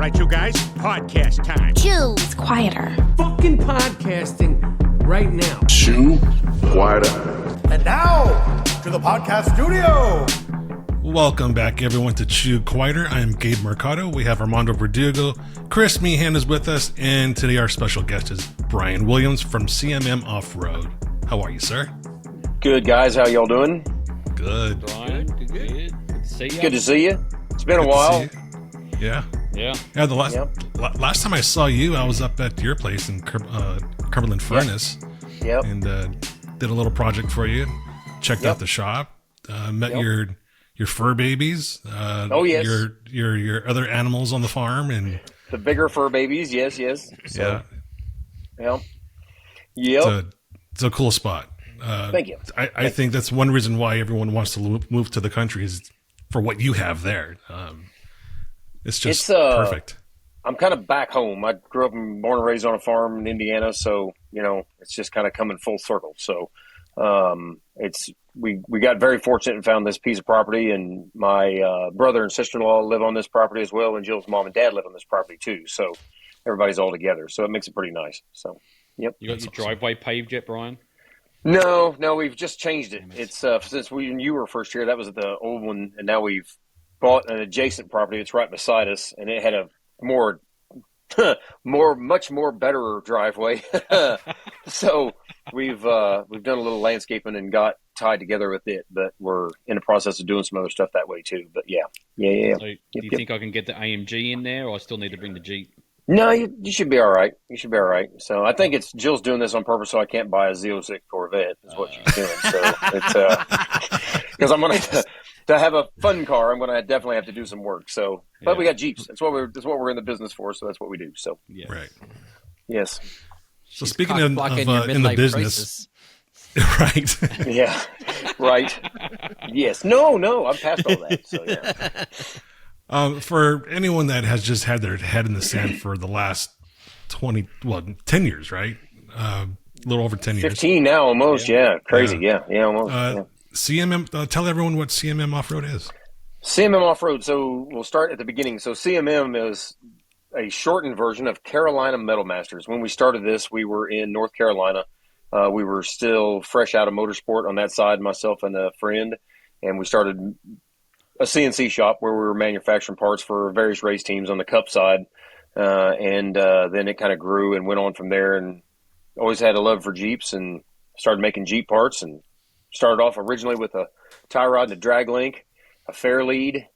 right, you guys, podcast time. Chew. It's quieter. Fucking podcasting right now. Chew quieter. And now, to the podcast studio. Welcome back, everyone, to Chew Quieter. I am Gabe Mercado. We have Armando Verdugo. Chris Meehan is with us, and today our special guest is Brian Williams from CMM Offroad. How are you, sir? Good, guys. How y'all doing? Good. Brian, good to see you. Good to see you. It's been a while. Yeah. Yeah. The last time I saw you, I was up at your place in Cumberland Furnace. Yep. And did a little project for you. Checked out the shop. Met your fur babies. Oh, yes. Your other animals on the farm and the bigger fur babies. Yes. So, yeah. Yep. It's a cool spot. Thank you. I think that's one reason why everyone wants to move to the country is for what you have there. It's just perfect. I'm kind of back home. I grew up and born and raised on a farm in Indiana, so it's just kind of coming full circle. So we got very fortunate and found this piece of property, and my brother and sister-in-law live on this property as well, and Jill's mom and dad live on this property too. So everybody's all together. So it makes it pretty nice. So yep. You got your driveway paved yet, Brian? No, we've just changed it. It's since when you were first here, that was the old one, and now we've bought an adjacent property. It's right beside us, and it had a much more better driveway. So we've done a little landscaping and got tied together with it, but we're in the process of doing some other stuff that way too. But yeah. So do you think I can get the AMG in there, or I still need to bring the Jeep? No, you should be all right. You should be all right. So I think it's Jill's doing this on purpose, so I can't buy a Z06 Corvette. Is what she's doing. So it's because I'm gonna to have a fun car. I'm gonna definitely have to do some work. So, but we got Jeeps. That's what we're in the business for. So that's what we do. So right. Yes. So speaking of in the business, right? Yeah. Right. Yes. No. I'm past all that. So yeah. For anyone that has just had their head in the sand for the last 10 years, right? A little over 10 years. 15 now, almost. Yeah. Crazy. Yeah. Almost. CMM, tell everyone what CMM Offroad is. CMM Offroad. So we'll start at the beginning. So CMM is a shortened version of Carolina Metal Masters. When we started this, we were in North Carolina. We were still fresh out of motorsport on that side, myself and a friend, and we started a CNC shop where we were manufacturing parts for various race teams on the Cup side. And then it kind of grew and went on from there, and always had a love for Jeeps and started making Jeep parts, and started off originally with a tie rod and a drag link, a fair lead.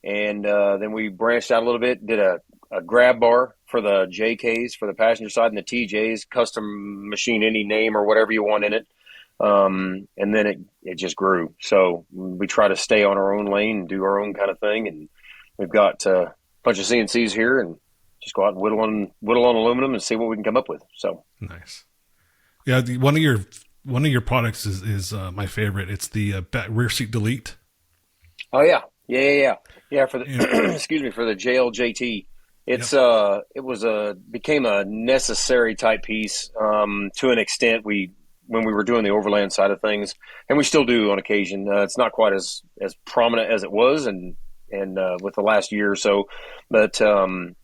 And then we branched out a little bit, did a grab bar for the JKs for the passenger side and the TJs, custom machine any name or whatever you want in it. And then it just grew. So we try to stay on our own lane and do our own kind of thing. And we've got a bunch of CNCs here and just go out and whittle on aluminum and see what we can come up with. So nice. Yeah. One of your products is my favorite. It's the rear seat delete. Oh yeah. For the, excuse me, for the JLJT. It's, became a necessary type piece, to an extent when we were doing the overland side of things, and we still do on occasion. It's not quite as prominent as it was, and with the last year or so, but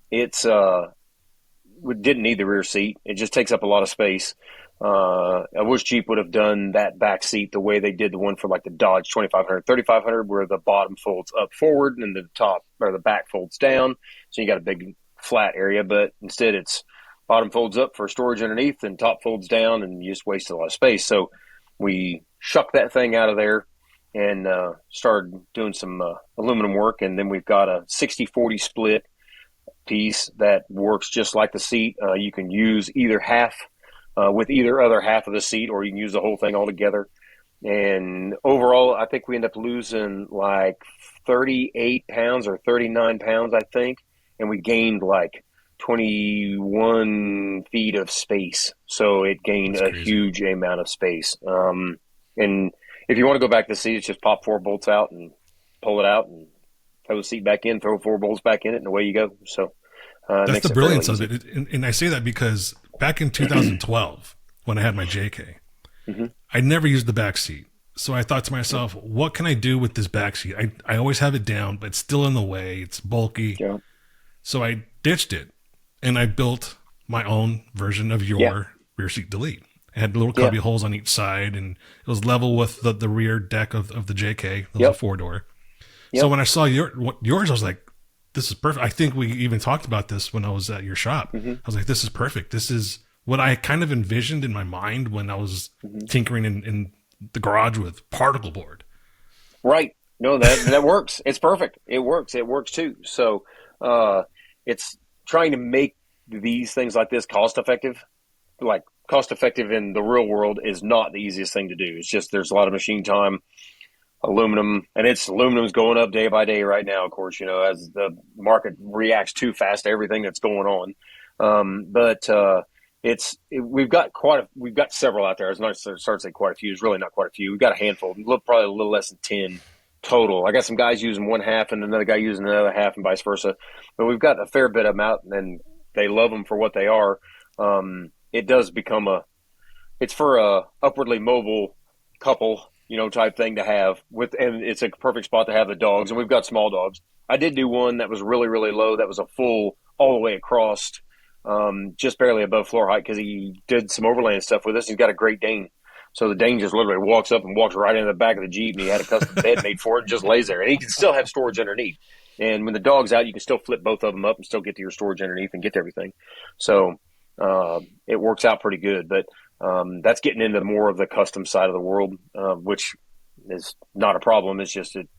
we didn't need the rear seat. It just takes up a lot of space. I wish Jeep would have done that back seat the way they did the one for like the Dodge 2500, 3500, where the bottom folds up forward and the top or the back folds down. So you got a big flat area, but instead it's bottom folds up for storage underneath and top folds down, and you just waste a lot of space. So we shucked that thing out of there and started doing some aluminum work. And then we've got a 60-40 split piece that works just like the seat. You can use either half with either other half of the seat, or you can use the whole thing all together. And overall, I think we end up losing like 38 pounds or 39 pounds, I think. And we gained like 21 feet of space. So it gained a huge amount of space. And if you want to go back to the seat, it's just pop 4 bolts out and pull it out and throw the seat back in, throw 4 bolts back in it, and away you go. So that's the brilliance of it. And I say that because back in 2012, when I had my JK, I never used the back seat. So I thought to myself, what can I do with this back seat? I always have it down, but it's still in the way. It's bulky. Yeah. So I ditched it and I built my own version of your rear seat delete. It had little cubby holes on each side, and it was level with the rear deck of the JK. It was a 4-door. So when I saw yours, I was like, this is perfect. I think we even talked about this when I was at your shop. I was like, this is perfect. This is what I kind of envisioned in my mind when I was tinkering in the garage with particle board. Right. No, that works. It's perfect. It works. It works too. So it's trying to make these things like this cost effective. Like cost effective in the real world is not the easiest thing to do. It's just there's a lot of machine time. Aluminum's going up day by day right now, of course, as the market reacts too fast to everything that's going on. We've got several out there. It's not start to say quite a few. It's really not quite a few. We've got a handful, probably a little less than 10 total. I got some guys using one half and another guy using another half and vice versa. But we've got a fair bit of them out, and they love them for what they are. It does become it's for a upwardly mobile couple, type thing to have and it's a perfect spot to have the dogs. And we've got small dogs. I did do one that was really, really low. That was a full all the way across, just barely above floor height, because he did some overland stuff with us. He's got a Great Dane. So the Dane just literally walks up and walks right into the back of the Jeep, and he had a custom bed made for it and just lays there. And he can still have storage underneath. And when the dog's out, you can still flip both of them up and still get to your storage underneath and get to everything. So it works out pretty good. But that's getting into more of the custom side of the world, which is not a problem. It's just it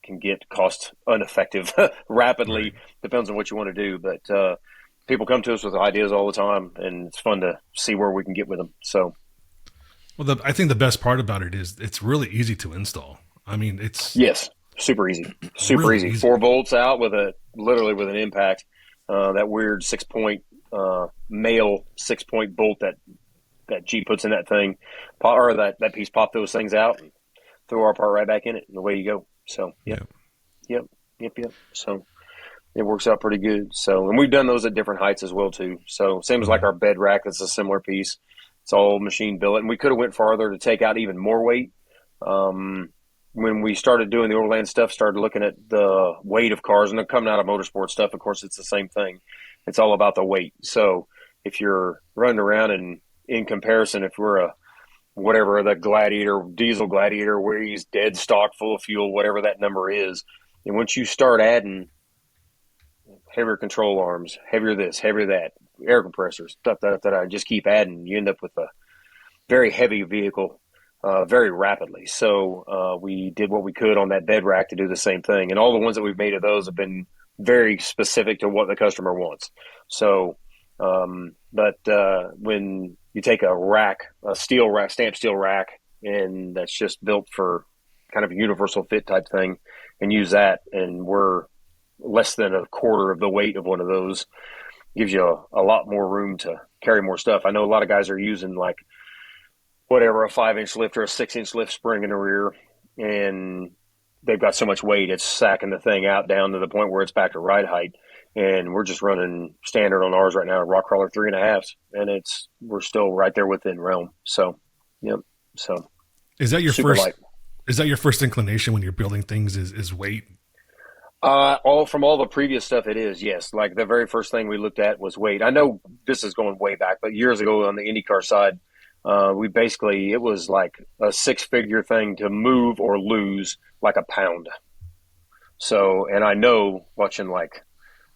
can get cost ineffective rapidly. Right. Depends on what you want to do. But people come to us with ideas all the time, and it's fun to see where we can get with them. So, well, I think the best part about it is it's really easy to install. I mean, yes, super easy, super really easy. 4 bolts out literally with an impact. That weird 6-point male 6-point bolt that Jeep puts in that thing, or that piece, pop those things out and throw our part right back in it, and away you go. So, yep. So it works out pretty good. So, and we've done those at different heights as well too. So same as like our bed rack, it's a similar piece. It's all machine billet, and we could have went farther to take out even more weight. When we started doing the overland stuff, started looking at the weight of cars, and they're coming out of motorsport stuff. Of course, it's the same thing. It's all about the weight. So if you're running around and in comparison, if we're the Gladiator, diesel Gladiator, where he's dead stock, full of fuel, whatever that number is, and once you start adding heavier control arms, heavier this, heavier that, air compressors, just keep adding, you end up with a very heavy vehicle very rapidly. So we did what we could on that bed rack to do the same thing, and all the ones that we've made of those have been very specific to what the customer wants. So when you take a steel rack, stamped steel rack, and that's just built for kind of a universal fit type thing, and use that, and we're less than a quarter of the weight of one of those, gives you a lot more room to carry more stuff. I know a lot of guys are using like whatever, a 5-inch lift or a 6-inch lift spring in the rear, and they've got so much weight, it's sacking the thing out down to the point where it's back to ride height. And we're just running standard on ours right now, rock crawler 3.5s, and we're still right there within realm. So, yep. So, is that your first? Light. Is that your first inclination when you're building things? Is weight? From all the previous stuff, it is, yes. Like the very first thing we looked at was weight. I know this is going way back, but years ago on the Indy Car side, it was like a 6-figure thing to move or lose like a pound. So, and I know watching like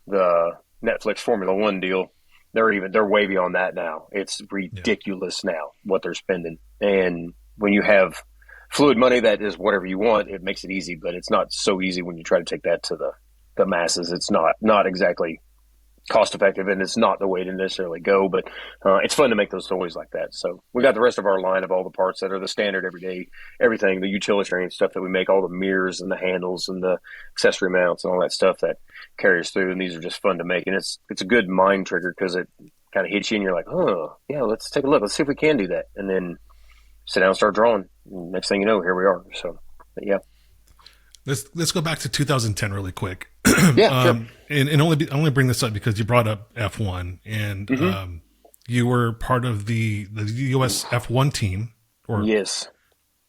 the Netflix Formula One deal, they're way beyond that now. It's ridiculous now what they're spending. And when you have fluid money that is whatever you want, it makes it easy, but it's not so easy when you try to take that to the masses. It's not exactly cost effective, and it's not the way to necessarily go, but it's fun to make those toys like that. So we got the rest of our line of all the parts that are the standard everyday, everything, the utilitarian stuff that we make, all the mirrors and the handles and the accessory mounts and all that stuff that carries through, and these are just fun to make. And it's a good mind trigger because it kind of hits you and you're like, oh yeah, let's take a look, let's see if we can do that, and then sit down and start drawing, and next thing you know, here we are. So yeah. Let's go back to 2010 really quick. Yeah, sure. And only bring this up because you brought up F1, and you were part of the US F1 team, or yes,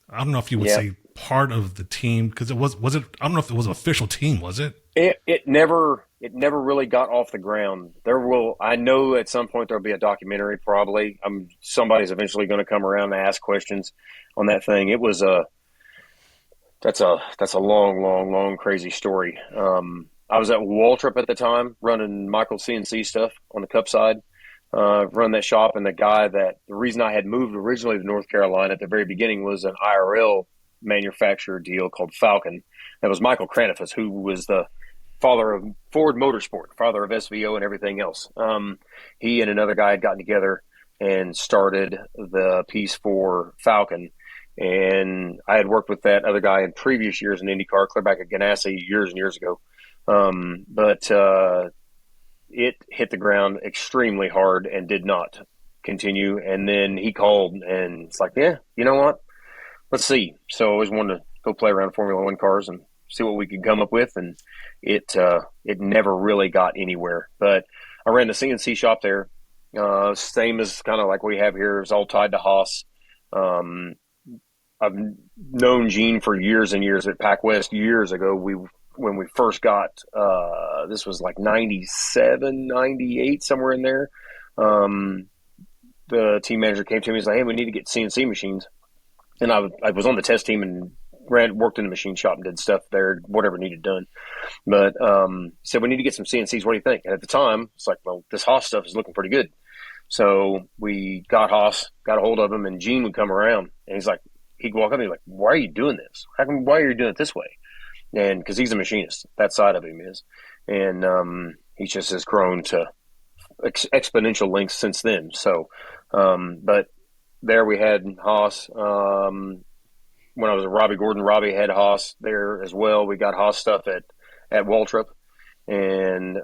I don't know if you would say part of the team, because it was it? I don't know if it was an official team, was it? It never it never really got off the ground. I know at some point there'll be a documentary. Probably, somebody's eventually going to come around and ask questions on that thing. It was that's a long, crazy story. I was at Waltrip at the time, running Michael CNC stuff on the Cup side. Run that shop, and the reason I had moved originally to North Carolina at the very beginning was an IRL manufacturer deal called Falcon. That was Michael Cranifus, who was the father of Ford Motorsport, father of SVO and everything else. He and another guy had gotten together and started the piece for Falcon. And I had worked with that other guy in previous years in Indy Car, clear back at Ganassi years and years ago. But it hit the ground extremely hard and did not continue. And then he called, and it's like, yeah, you know what? Let's see. So I always wanted to go play around Formula One cars and see what we could come up with. And it never really got anywhere. But I ran the CNC shop there. Same as kind of like we have here. It was all tied to Haas. I've known Gene for years and years at Pac West years ago. When we first got, this was like 97, 98, somewhere in there. The team manager came to me and was like, hey, we need to get CNC machines. And I was on the test team and worked in the machine shop and did stuff there, whatever needed done. But he said, we need to get some CNCs. What do you think? And at the time, it's like, well, this Haas stuff is looking pretty good. So we got Haas, got a hold of him, and Gene would come around. And he'd walk up and he's like, why are you doing this? Why are you doing it this way? And because he's a machinist, that side of him is. And he just has grown to exponential lengths since then. So, but there we had Haas. When I was at Robbie Gordon, Robbie had Haas there as well. We got Haas stuff at Waltrip. And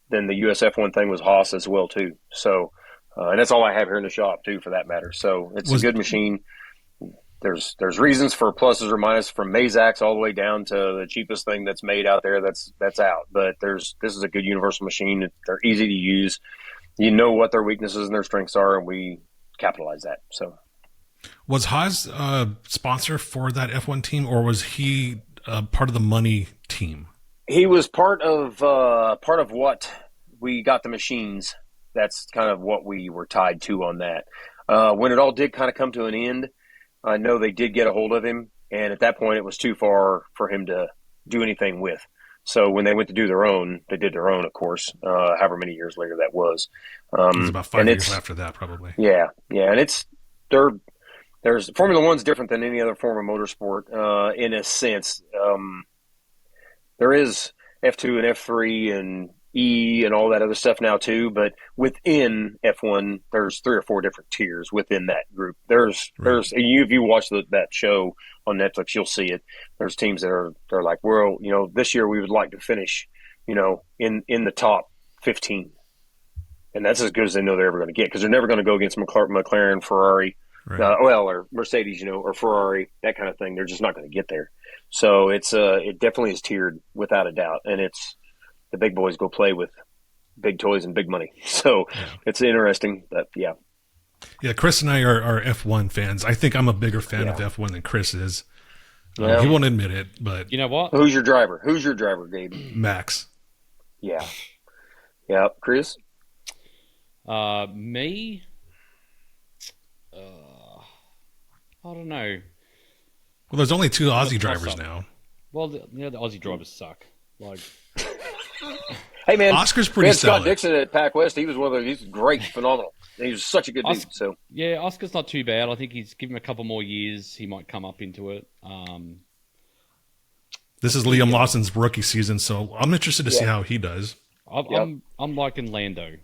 then the USF1 thing was Haas as well, too. So, and that's all I have here in the shop, too, for that matter. So it's a good machine. There's reasons for pluses or minuses from Mazaks all the way down to the cheapest thing that's made out there that's out. But this is a good universal machine. They're easy to use. You know what their weaknesses and their strengths are, and we capitalize that. So, was Haas a sponsor for that F1 team, or was he part of the money team? He was part of what we got the machines. That's kind of what we were tied to on that. When it all did kind of come to an end, I know they did get a hold of him, and at that point it was too far for him to do anything with. So when they went to do their own, they did their own, of course, however many years later that was. It was about 5 years after that, probably. Yeah. And there's Formula One's different than any other form of motorsport in a sense. There is F2 and F3 and E and all that other stuff now too, but within F1, there's 3 or 4 different tiers within that group. There's if you watch that show on Netflix, you'll see it. There's teams that they're like, well, this year we would like to finish, in the top 15, and that's as good as they know they're ever going to get, because they're never going to go against McLaren, Ferrari, or Mercedes, or Ferrari, that kind of thing. They're just not going to get there. So it definitely is tiered without a doubt, and it's. The big boys go play with big toys and big money. So It's interesting, but yeah. Yeah, Chris and I are F1 fans. I think I'm a bigger fan of F1 than Chris is. He won't admit it, but... You know what? Who's your driver, Gabe? Max. Yeah. Yeah, Chris? Me? I don't know. Well, there's only 2 Aussie drivers now. Well, the Aussie drivers suck. Like... Hey man, Oscar's pretty Scott solid. Dixon at Pac West. He was he's great, phenomenal. He was such a good dude. So yeah, Oscar's not too bad. I think he's given him a couple more years. He might come up into it. This is Liam Lawson's rookie season, so I'm interested to see how he does. I'm liking Lando.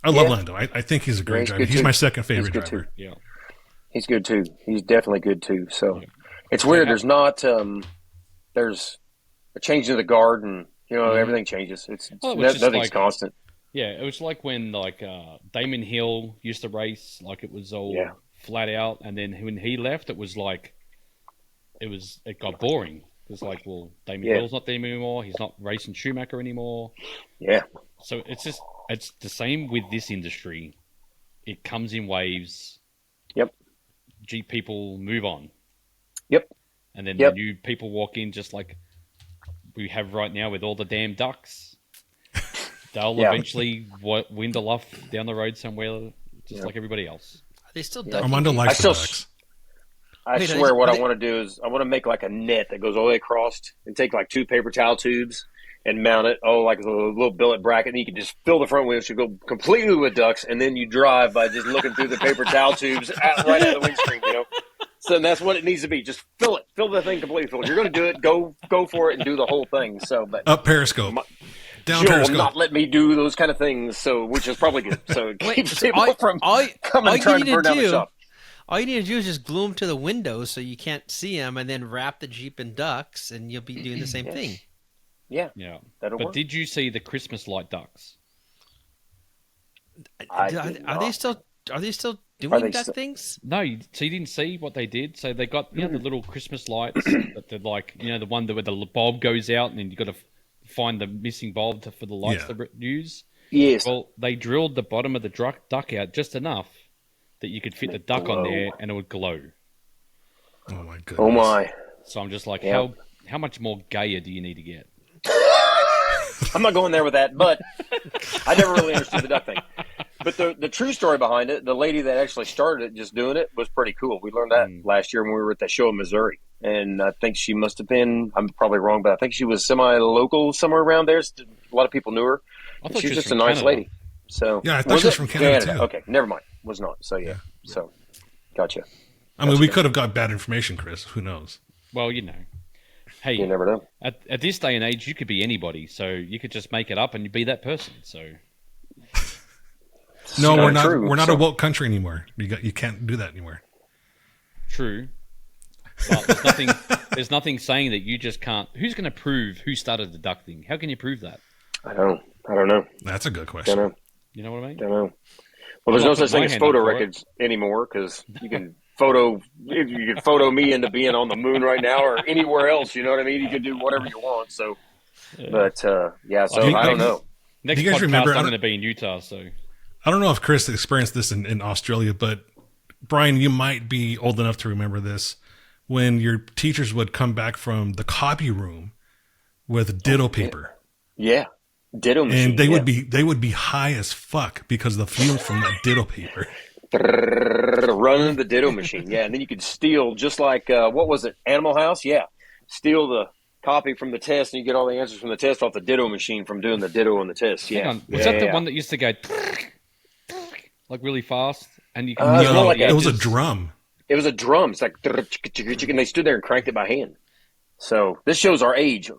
I love Lando. I think he's a great driver. He's my second favorite driver. Too. Yeah, he's good too. He's definitely good too. So it's weird. There's not there's a change in the guard, and everything changes. Nothing's constant. Yeah, it was like when Damon Hill used to race, like it was all flat out, and then when he left, it was like it got boring. It was like, well, Damon Hill's not there anymore. He's not racing Schumacher anymore. Yeah. So it's the same with this industry. It comes in waves. Yep. People move on. Yep. And then the new people walk in, just like we have right now with all the damn ducks. They'll Yeah. eventually windle off down the road somewhere, just like everybody else. Are they still Yeah. Armando ducking? likes the ducks. I Wait, swear what are I they- want to do is I want to make like a net that goes all the way across and take like 2 paper towel tubes and mount it, like a little billet bracket, and you can just fill the front wheels. You go completely with ducks, and then you drive by just looking through the paper towel tubes right at the windscreen, So that's what it needs to be. Just fill it. Fill the thing completely full. If you're going to do it, go for it and do the whole thing. So, but Up Periscope. Down Jill will Periscope. not let me do those kind of things, which is probably good. So it keeps so people from coming and trying to burn down the shop. All you need to do is just glue them to the windows so you can't see them, and then wrap the Jeep in ducks, and you'll be doing the same thing. Yeah, Yeah. that'll But work. did you see the Christmas light ducks? I Are did they not. still Are doing they duck still- things? No, so you didn't see what they did. So they got the little Christmas lights that they're like the one where the bulb goes out, and then you got to find the missing bulb for the lights Yeah. to use. Yes. Well, they drilled the bottom of the duck out just enough that you could fit the duck on glow. there, and it would glow. Oh my goodness. Oh my. So I'm just like, Yeah. how much more gayer do you need to get? I'm not going there with that, but I never really understood the duck thing. But the true story behind it, the lady that actually started it, just doing it, was pretty cool. We learned that last year when we were at that show in Missouri. And I think she must have been, I'm probably wrong, but I think she was semi-local somewhere around there. A lot of people knew her. I And thought she she was was just a from nice Canada. lady. So Yeah, I thought she was it? from Canada, too. Okay, never mind. Was not. So yeah. So gotcha. I mean, we could have got bad information, Chris. Who knows? Well, hey, You never know. at this day and age, you could be anybody. So you could just make it up and you be that person. So No, not we're not. true, We're not so- a woke country anymore. You can't do that anymore. true. But there's nothing saying that you just can't. Who's going to prove who started the duck thing? How can you prove that? I don't know. That's a good Don't question. know. You know what I mean? Don't know. Well, there's I'm no not such thing putting as my hand photo up for it. records anymore because you can photo me into being on the moon right now or anywhere else. You know what I mean? You can do whatever you want. So, but yeah. So Do I don't you- know. Next Do you guys podcast, remember- I'm going to be in Utah. So I don't know if Chris experienced this in Australia, but Brian, you might be old enough to remember this when your teachers would come back from the copy room with ditto paper. Yeah, ditto machine. And they would be high as fuck because of the fumes from that ditto paper. running the ditto machine. Yeah, and then you could steal just like what was it, Animal House? Yeah, steal the copy from the test, and you get all the answers from the test off the ditto machine from doing the ditto on the test. Yeah, hang on, was yeah, that the yeah. one that used to go like really fast? And you can It's hear more all like the it was a edges? drum. It was a drum. It's like, and they stood there and cranked it by hand. So this shows our age.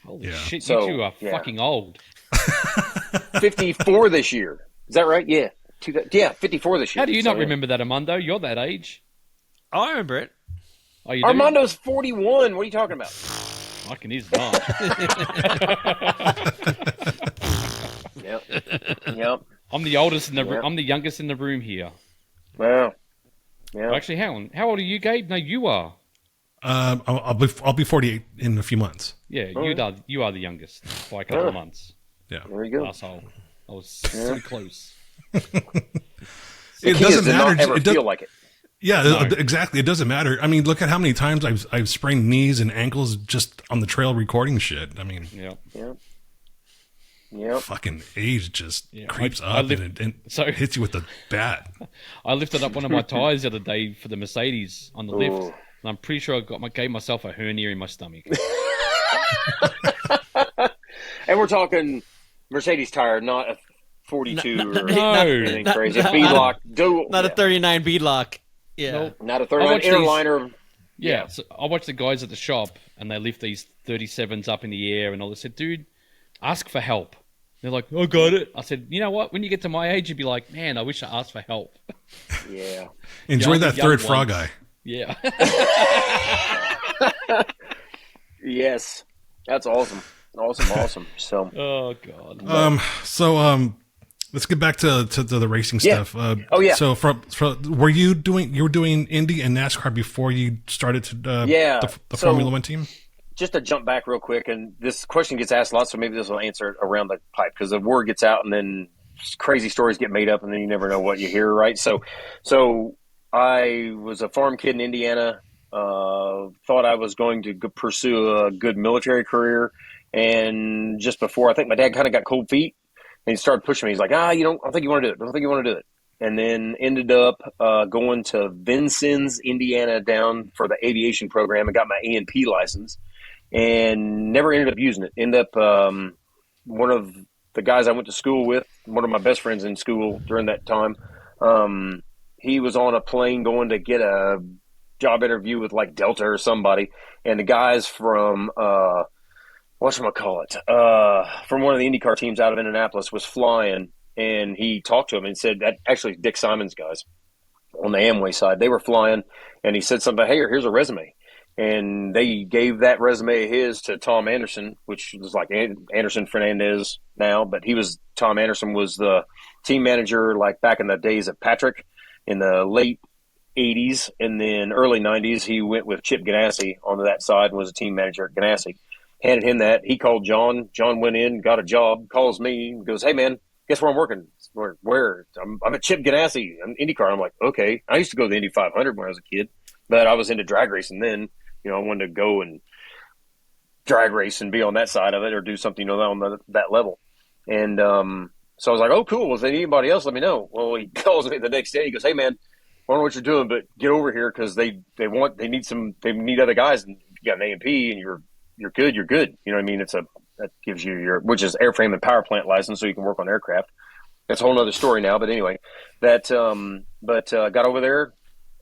Holy Yeah. shit! So, you two are yeah. fucking old. 54 this year. Is that right? Yeah. 54 this year. How do you So, not yeah. remember that, Armando? You're that age. Oh, I remember it. Oh, you do? Armando's 41. What are you talking about? Fucking is not. Yep. Yep. I'm the oldest in the. Yeah. I'm the youngest in the room here. Well. Yeah. Actually, hang on. How old are you, Gabe? No, you are. I'll be 48 in a few months. Yeah, right. you are the youngest by a couple of Oh. months. Yeah. There you go. Asshole. I was so close. It Kids doesn't did matter. not ever It does- feel like it. Yeah, No. exactly. It doesn't matter. I mean, look at how many times I've sprained knees and ankles just on the trail recording shit. I mean, Yeah. Yep. Yep. fucking age just Yeah, creeps I up live- and so- hits you with the bat. I lifted up one of my tires the other day for the Mercedes on the lift, Ooh. and I'm pretty sure gave myself a hernia in my stomach. And we're talking Mercedes tire, not a 42 or No. anything Not- crazy. not- B-lock. Not a 39 beadlock. Yeah. Nope. Not a I 39 watch these- airliner. Yeah, so I watch the guys at the shop, and they lift these 37s up in the air, and all. I said, "Dude, ask for help." They're like, "I got it." I said, "You know what? When you get to my age, you'd be like, man, I wish I asked for help." Yeah. Enjoy Young- that young third frog ones. eye. Yeah. Yes. That's awesome. Awesome. So, Oh god. Let's get back to the racing Yeah. stuff. Oh, yeah. So you were doing Indy and NASCAR before you started to Yeah. the So- Formula One team? just to jump back real quick, and this question gets asked a lot, so maybe this will answer it around the pipe because the word gets out and then crazy stories get made up and then you never know what you hear, right? So I was a farm kid in Indiana, thought I was going to pursue a good military career. And just before, I think my dad kind of got cold feet, and he started pushing me. He's like, I don't think you want to do it. I don't think you want to do it. And then ended up going to Vincennes, Indiana, down for the aviation program and got my A&P license, and never ended up using it. Ended up one of the guys I went to school with, one of my best friends in school during that time, he was on a plane going to get a job interview with like Delta or somebody, and the guys from whatchamacallit, from one of the Indy Car teams out of Indianapolis was flying, and he talked to him and said that actually Dick Simon's guys on the Amway side, they were flying, and he said something, hey, here's a resume. And they gave that resume of his to Tom Anderson, which was like Anderson Fernandez now, but Tom Anderson was the team manager like back in the days of Patrick in the late 80s, and then early 90s. He went with Chip Ganassi onto that side and was a team manager at Ganassi. Handed him that. He called John. John went in, got a job, calls me, and goes, hey, man, guess where I'm working? Where? I'm at Chip Ganassi. I'm Indy Car. I'm like, okay. I used to go to the Indy 500 when I was a kid, but I was into drag racing then. I wanted to go and drag race and be on that side of it or do something, on that level. And so I was like, oh, cool. Well, if they need anybody else, let me know. Well, he calls me the next day. He goes, hey, man, I don't know what you're doing, but get over here because they need other guys. And you got an A&P and you're good. You're good. You know what I mean? That gives you which is airframe and power plant license, so you can work on aircraft. That's a whole nother story now. But anyway, got over there,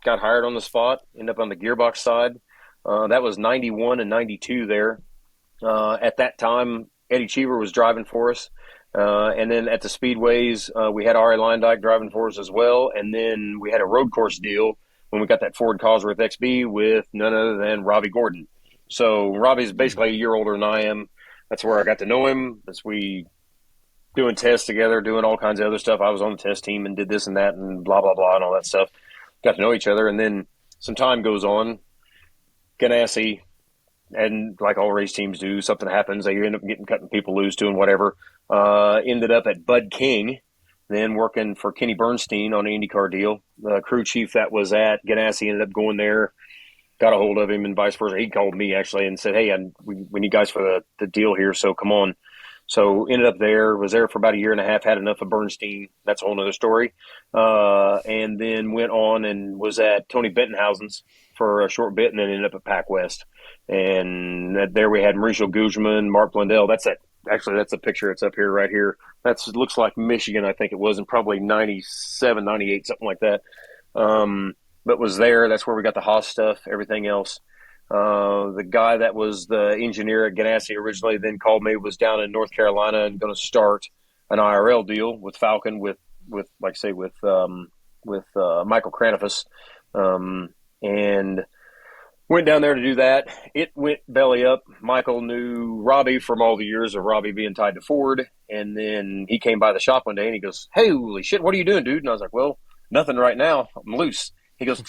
got hired on the spot, ended up on the gearbox side. That was 91 and 92 there. At that time, Eddie Cheever was driving for us. And then at the speedways, we had Ari Leindyke driving for us as well. And then we had a road course deal when we got that Ford Cosworth XB with none other than Robbie Gordon. So Robbie's basically a year older than I am. That's where I got to know him. That's we doing tests together, doing all kinds of other stuff. I was on the test team and did this and that and blah, blah, blah, and all that stuff. Got to know each other. And then some time goes on. Ganassi, and like all race teams do, something happens. They end up cutting people loose, doing whatever. Ended up at Bud King, then working for Kenny Bernstein on an IndyCar deal. The crew chief that was at Ganassi ended up going there, got a hold of him and vice versa. He called me actually and said, hey, we need guys for the deal here, so come on. So ended up there, was there for about a year and a half, had enough of Bernstein. That's a whole other story. And then went on and was at Tony Bettenhausen's for a short bit, and then ended up at Pac West. And there we had Mauricio Guzman, Mark Blundell. That's a picture. It's up here, right here. It looks like Michigan, I think it was, in probably 97, 98, something like that. But was there. That's where we got the Haas stuff, everything else. The guy that was the engineer at Ganassi originally then called me, was down in North Carolina and going to start an IRL deal with Falcon with Michael Kranifus. And went down there to do that. It went belly up. Michael knew Robbie from all the years of Robbie being tied to Ford. And then he came by the shop one day and he goes, hey, holy shit, what are you doing, dude? And I was like, well, nothing right now. I'm loose. He goes,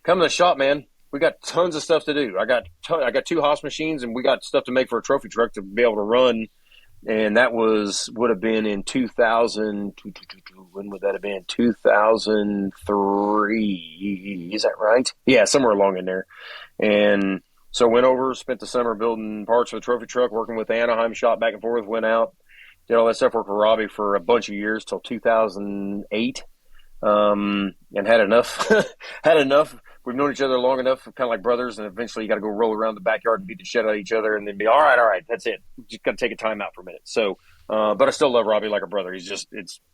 come to the shop, man. We got tons of stuff to do. I got 2 Haas machines, and we got stuff to make for a trophy truck to be able to run. And that would have been in 2000. When would that have been? 2003. Is that right? Yeah, somewhere along in there. And so went over, spent the summer building parts for the trophy truck, working with the Anaheim shop back and forth, went out, did all that stuff, worked for Robbie for a bunch of years till 2008. And had enough. We've known each other long enough, kind of like brothers, and eventually you got to go roll around the backyard and beat the shit out of each other and then be, all right, that's it. Just got to take a time out for a minute. So, but I still love Robbie like a brother. He's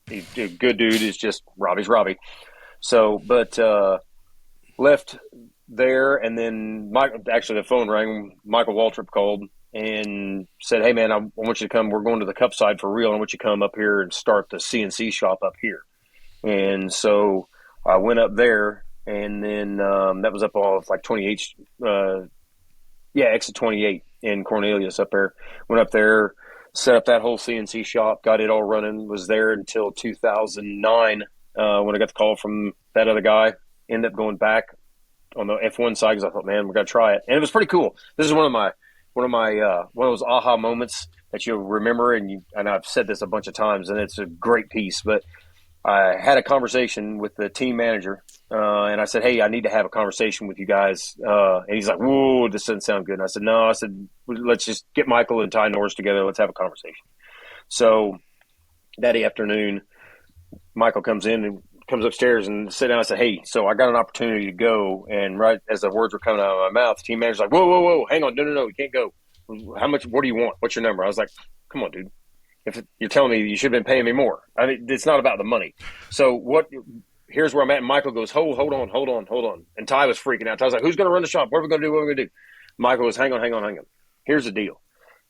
a good dude. It's just Robbie's Robbie. So, but left there, and then the phone rang. Michael Waltrip called and said, hey, man, I want you to come. We're going to the Cup side for real. I want you to come up here and start the CNC shop up here. And so I went up there. And then that was up off like 28, exit 28 in Cornelius up there. Went up there, set up that whole CNC shop, got it all running, was there until 2009 when I got the call from that other guy. Ended up going back on the F1 side because I thought, man, we're going to try it. And it was pretty cool. This is one of those aha moments that you'll remember. And I've said this a bunch of times, and it's a great piece. But I had a conversation with the team manager, and I said, "Hey, I need to have a conversation with you guys." And he's like, "Whoa, this doesn't sound good." And I said, "No," I said, "Let's just get Michael and Ty Norris together. Let's have a conversation." So that afternoon, Michael comes upstairs and sit down. I said, "Hey, so I got an opportunity to go." And right as the words were coming out of my mouth, the team manager's like, "Whoa, hang on, no, you can't go. How much? What do you want? What's your number?" I was like, "Come on, dude. If you're telling me you should have been paying me more, I mean, it's not about the money." So here's where I'm at. And Michael goes, hold on. And Ty was freaking out. Ty was like, "Who's going to run the shop? What are we going to do? What are we going to do?" Michael goes, hang on. Here's the deal.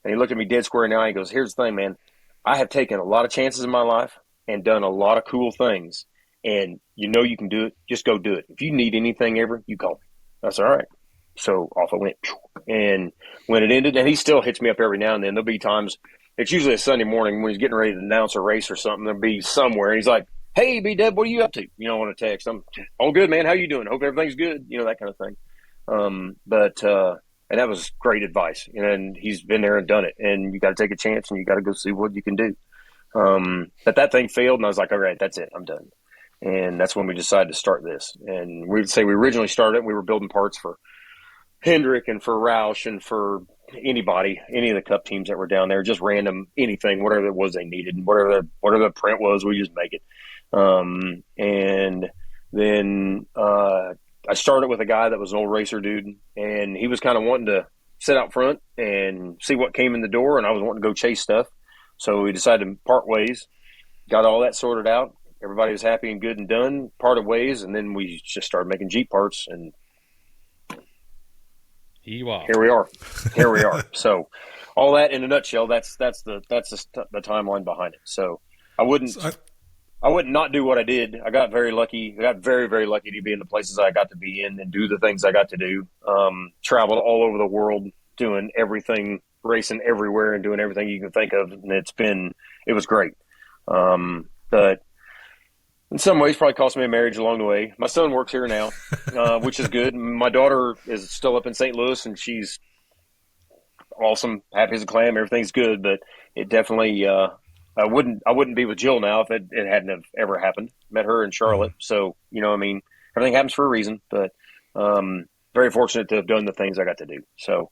And he looked at me dead square in the eye. He goes, "Here's the thing, man. I have taken a lot of chances in my life and done a lot of cool things. And you know you can do it. Just go do it. If you need anything ever, you call me." I said, "All right." So off I went. And when it ended, and he still hits me up every now and then. There'll be times, it's usually a Sunday morning when he's getting ready to announce a race or something. There'll be somewhere. And he's like, "Hey, B-Dub, what are you up to?" On a text. "I'm all good, man. How you doing? Hope everything's good." That kind of thing. And that was great advice. And he's been there and done it. And you got to take a chance and you got to go see what you can do. But that thing failed, and I was like, "All right, that's it. I'm done." And that's when we decided to start this. And we'd say we originally started, we were building parts for Hendrick and for Roush and for anybody, any of the Cup teams that were down there, just random anything, whatever it was they needed, and whatever the print was, we just make it. And then I started with a guy that was an old racer dude, and he was kind of wanting to sit out front and see what came in the door, and I was wanting to go chase stuff. So we decided to part ways, got all that sorted out. Everybody was happy and good and done, parted ways, and then we just started making Jeep parts, and here we are. So all that in a nutshell, that's the timeline behind it. So I wouldn't not do what I did. I got very lucky. I got very, very lucky to be in the places I got to be in and do the things I got to do. Traveled all over the world, doing everything, racing everywhere and doing everything you can think of. And it was great. But in some ways, probably cost me a marriage along the way. My son works here now, which is good. My daughter is still up in St. Louis, and she's awesome, happy as a clam. Everything's good, but it definitely I wouldn't be with Jill now if it hadn't have ever happened. Met her in Charlotte, so everything happens for a reason. But very fortunate to have done the things I got to do. So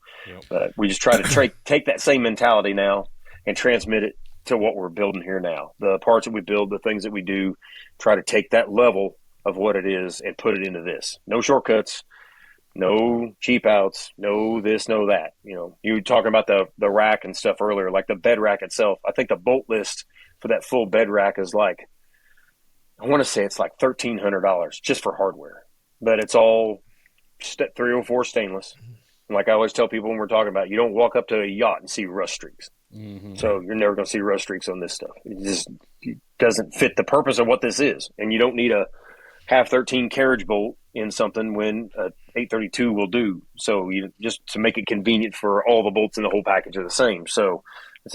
we just try to take that same mentality now and transmit it to what we're building here now. The parts that we build, the things that we do, try to take that level of what it is and put it into this. No shortcuts, no cheap outs, no this, no that. You were talking about the rack and stuff earlier, like the bed rack itself. I think the bolt list for that full bed rack is like, I want to say it's like $1,300 just for hardware. But it's all 304 stainless. And like I always tell people when we're talking about it, you don't walk up to a yacht and see rust streaks. Mm-hmm. So you're never going to see rust streaks on this stuff. It doesn't fit the purpose of what this is. And you don't need a half 13 carriage bolt in something when a 832 will do. So just to make it convenient for all the bolts in the whole package are the same. So it's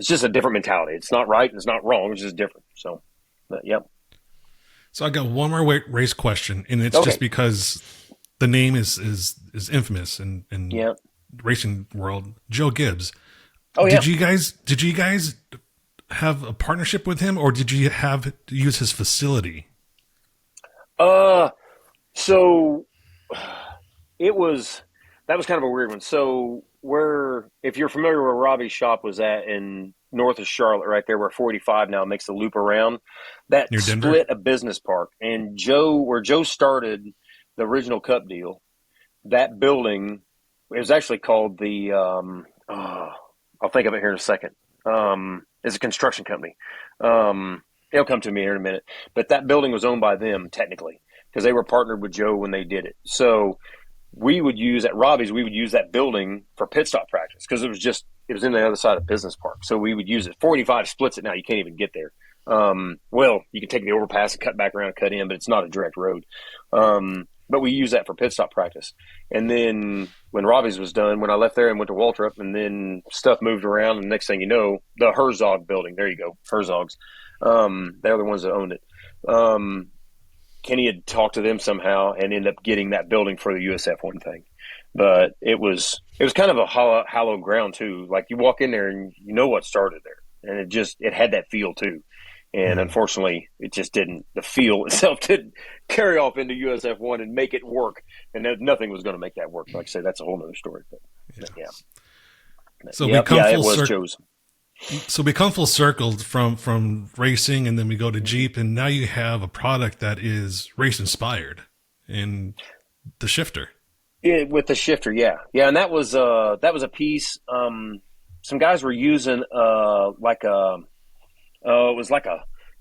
just a different mentality. It's not right. It's not wrong. It's just different. So, but, yep. So I got one more race question, and it's just because the name is infamous in racing world. Joe Gibbs. Oh, yeah. Did you guys have a partnership with him, or did you have to use his facility? So that was kind of a weird one. So if you're familiar where Robbie's shop was at in north of Charlotte, right there where 485 now makes the loop around, that split a business park. And where Joe started the original Cup deal, that building, it was actually called the, I'll think of it here in a second. It's a construction company. It'll come to me here in a minute. But that building was owned by them technically because they were partnered with Joe when they did it. So we would use at Robbie's, we would use that building for pit stop practice because it was in the other side of Business Park. So we would use it. 485 splits it now. You can't even get there. Well, you can take the overpass and cut back around and cut in, but it's not a direct road. But we use that for pit stop practice. And then when Robbie's was done, when I left there and went to Waltrip, and then stuff moved around, and the next thing you know, the Herzog building, there you go, Herzogs. They're the ones that owned it. Kenny had talked to them somehow and ended up getting that building for the USF1 thing. But it was kind of a hallowed ground too. Like you walk in there and you know what started there. And it had that feel too. And unfortunately, it just didn't. The feel itself didn't carry off into USF1 and make it work. And nothing was going to make that work. Like I say, that's a whole other story. But yeah. So we come full it was circle. Joe's. So we come full circle from racing, and then we go to Jeep, and now you have a product that is race inspired in the shifter. With the shifter, yeah, and that was a piece. Some guys were using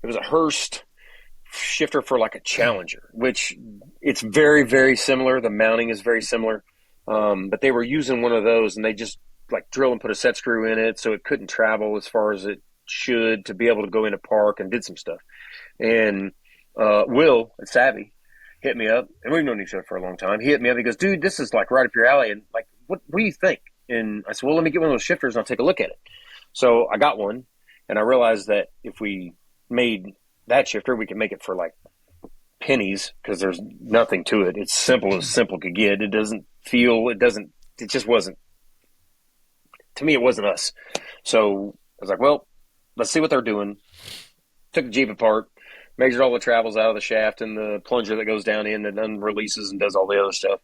it was a Hurst shifter for like a Challenger, which it's very, very similar. The mounting is very similar, but they were using one of those, and they just like drill and put a set screw in it so it couldn't travel as far as it should to be able to go into park, and did some stuff. And Will at Savvy hit me up, and we've known each other for a long time. He hit me up. He goes, "Dude, this is like right up your alley." And like, what do you think? And I said, "Well, let me get one of those shifters and I'll take a look at it." So I got one, and I realized that if we made that shifter, we could make it for like pennies, because there's nothing to it. It's simple as simple could get. It just wasn't, to me, it wasn't us. So I was like, well, let's see what they're doing. Took the Jeep apart, measured all the travels out of the shaft and the plunger that goes down in and then releases and does all the other stuff,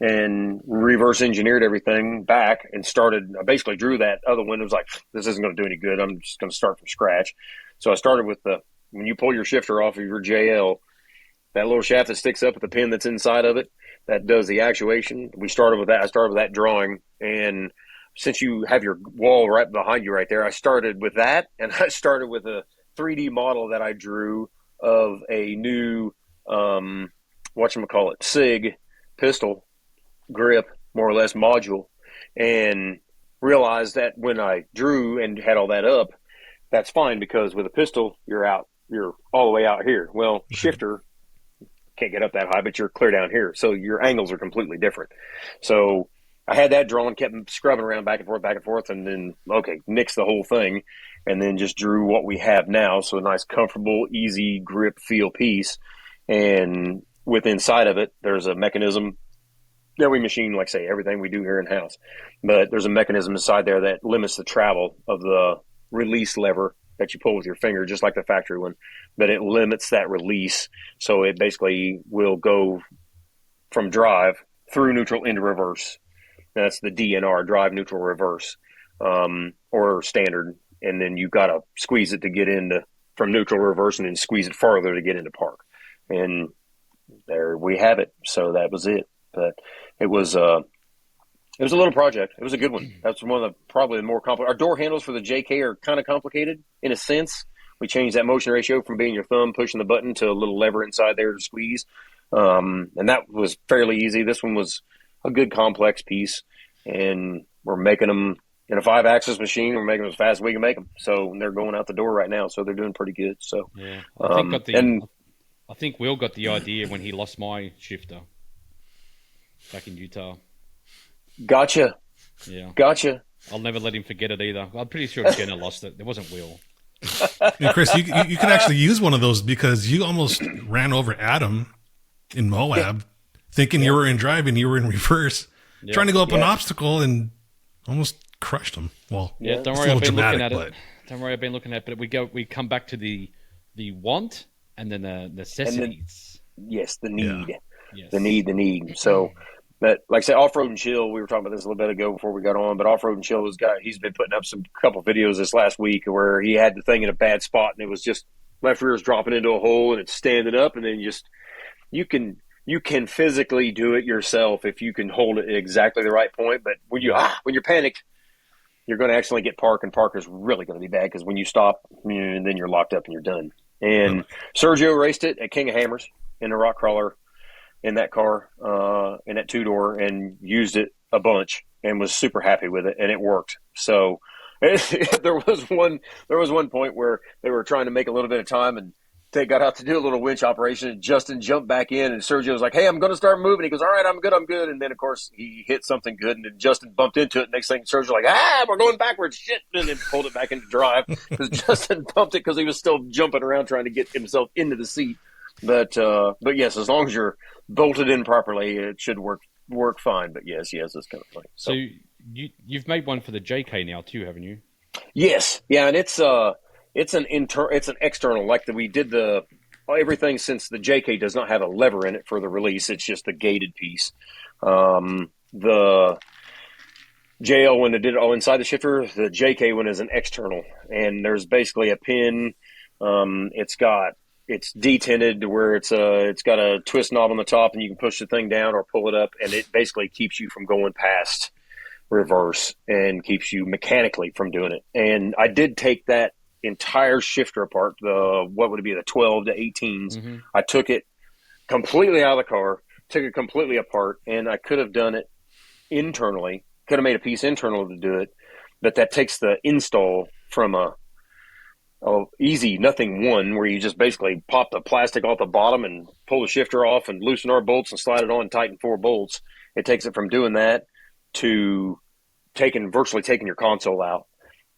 and reverse engineered everything back and started. I basically drew that other one. It was like, this isn't going to do any good. I'm just going to start from scratch. So I started with when you pull your shifter off of your JL, that little shaft that sticks up with the pin that's inside of it, that does the actuation. We started with that. I started with that drawing. And since you have your wall right behind you right there, I started with that. And I started with a 3D model that I drew of a new, SIG pistol grip, more or less module, and realized that when I drew and had all that up, that's fine, because with a pistol, you're all the way out here. Well, shifter can't get up that high, but you're clear down here. So your angles are completely different. So I had that drawn, kept scrubbing around back and forth, and then, nixed the whole thing, and then just drew what we have now. So a nice, comfortable, easy grip feel piece. And with inside of it, there's a mechanism that we machine, like say, everything we do here in house. But there's a mechanism inside there that limits the travel of the release lever that you pull with your finger, just like the factory one, but it limits that release. So it basically will go from drive through neutral into reverse. That's the DNR, drive, neutral, reverse, or standard. And then you've got to squeeze it to get from neutral, reverse, and then squeeze it farther to get into park. And there we have it. So that was it. But it was a little project. It was a good one. That's one of probably the more complicated. Our door handles for the JK are kind of complicated in a sense. We changed that motion ratio from being your thumb pushing the button to a little lever inside there to squeeze. And that was fairly easy. This one was a good complex piece, and we're making them in a 5-axis machine. We're making them as fast as we can make them. So they're going out the door right now. So they're doing pretty good. So yeah, I think Will got the idea when he lost my shifter back in Utah. Gotcha. Yeah. Gotcha. I'll never let him forget it either. I'm pretty sure Jenna lost it. It wasn't Will. And Chris, you could actually use one of those, because you almost ran over Adam in Moab, thinking you were in drive and you were in reverse, trying to go up an obstacle, and almost crushed him. Well, don't worry, I've been looking at it. Don't worry, I've been looking at it. But we come back to the want and then the necessities. The need. Yeah. Yes. The need. So, but like I said, Offroad and Chill, we were talking about this a little bit ago before we got on, but Offroad and Chill he's been putting up couple videos this last week where he had the thing in a bad spot, and it was just left rear is dropping into a hole and it's standing up, and then you can physically do it yourself if you can hold it at exactly the right point. But when you're panicked, you're going to accidentally get park, and park is really going to be bad, because when you stop, and then you're locked up and you're done. And Sergio raced it at King of Hammers in the rock crawler in that car, in that 2-door, and used it a bunch and was super happy with it, and it worked. So there was one point where they were trying to make a little bit of time, and they got out to do a little winch operation, and Justin jumped back in, and Sergio was like, "Hey, I'm going to start moving." He goes, "All right, I'm good." And then, of course, he hit something good, and then Justin bumped into it. Next thing, Sergio's like, we're going backwards. Shit. And then pulled it back into drive, because Justin bumped it because he was still jumping around trying to get himself into the seat. But yes, as long as you're bolted in properly, it should work fine. But yes, it's kind of funny. So you've made one for the JK now too, haven't you? Yes. Yeah. And it's It's an external, like we did everything since the JK does not have a lever in it for the release. It's just the gated piece. The JL one that did it all inside the shifter, the JK one is an external, and there's basically a pin. It's detinted to where it's got a twist knob on the top, and you can push the thing down or pull it up, and it basically keeps you from going past reverse and keeps you mechanically from doing it. And I did take that entire shifter apart, what would it be, the 12 to 18s. Mm-hmm. I took it completely out of the car, took it completely apart, and I could have done it internally. Could have made a piece internal to do it, but that takes the install from a easy nothing one where you just basically pop the plastic off the bottom and pull the shifter off and loosen our bolts and slide it on and tighten 4 bolts. It takes it from doing that to virtually taking your console out,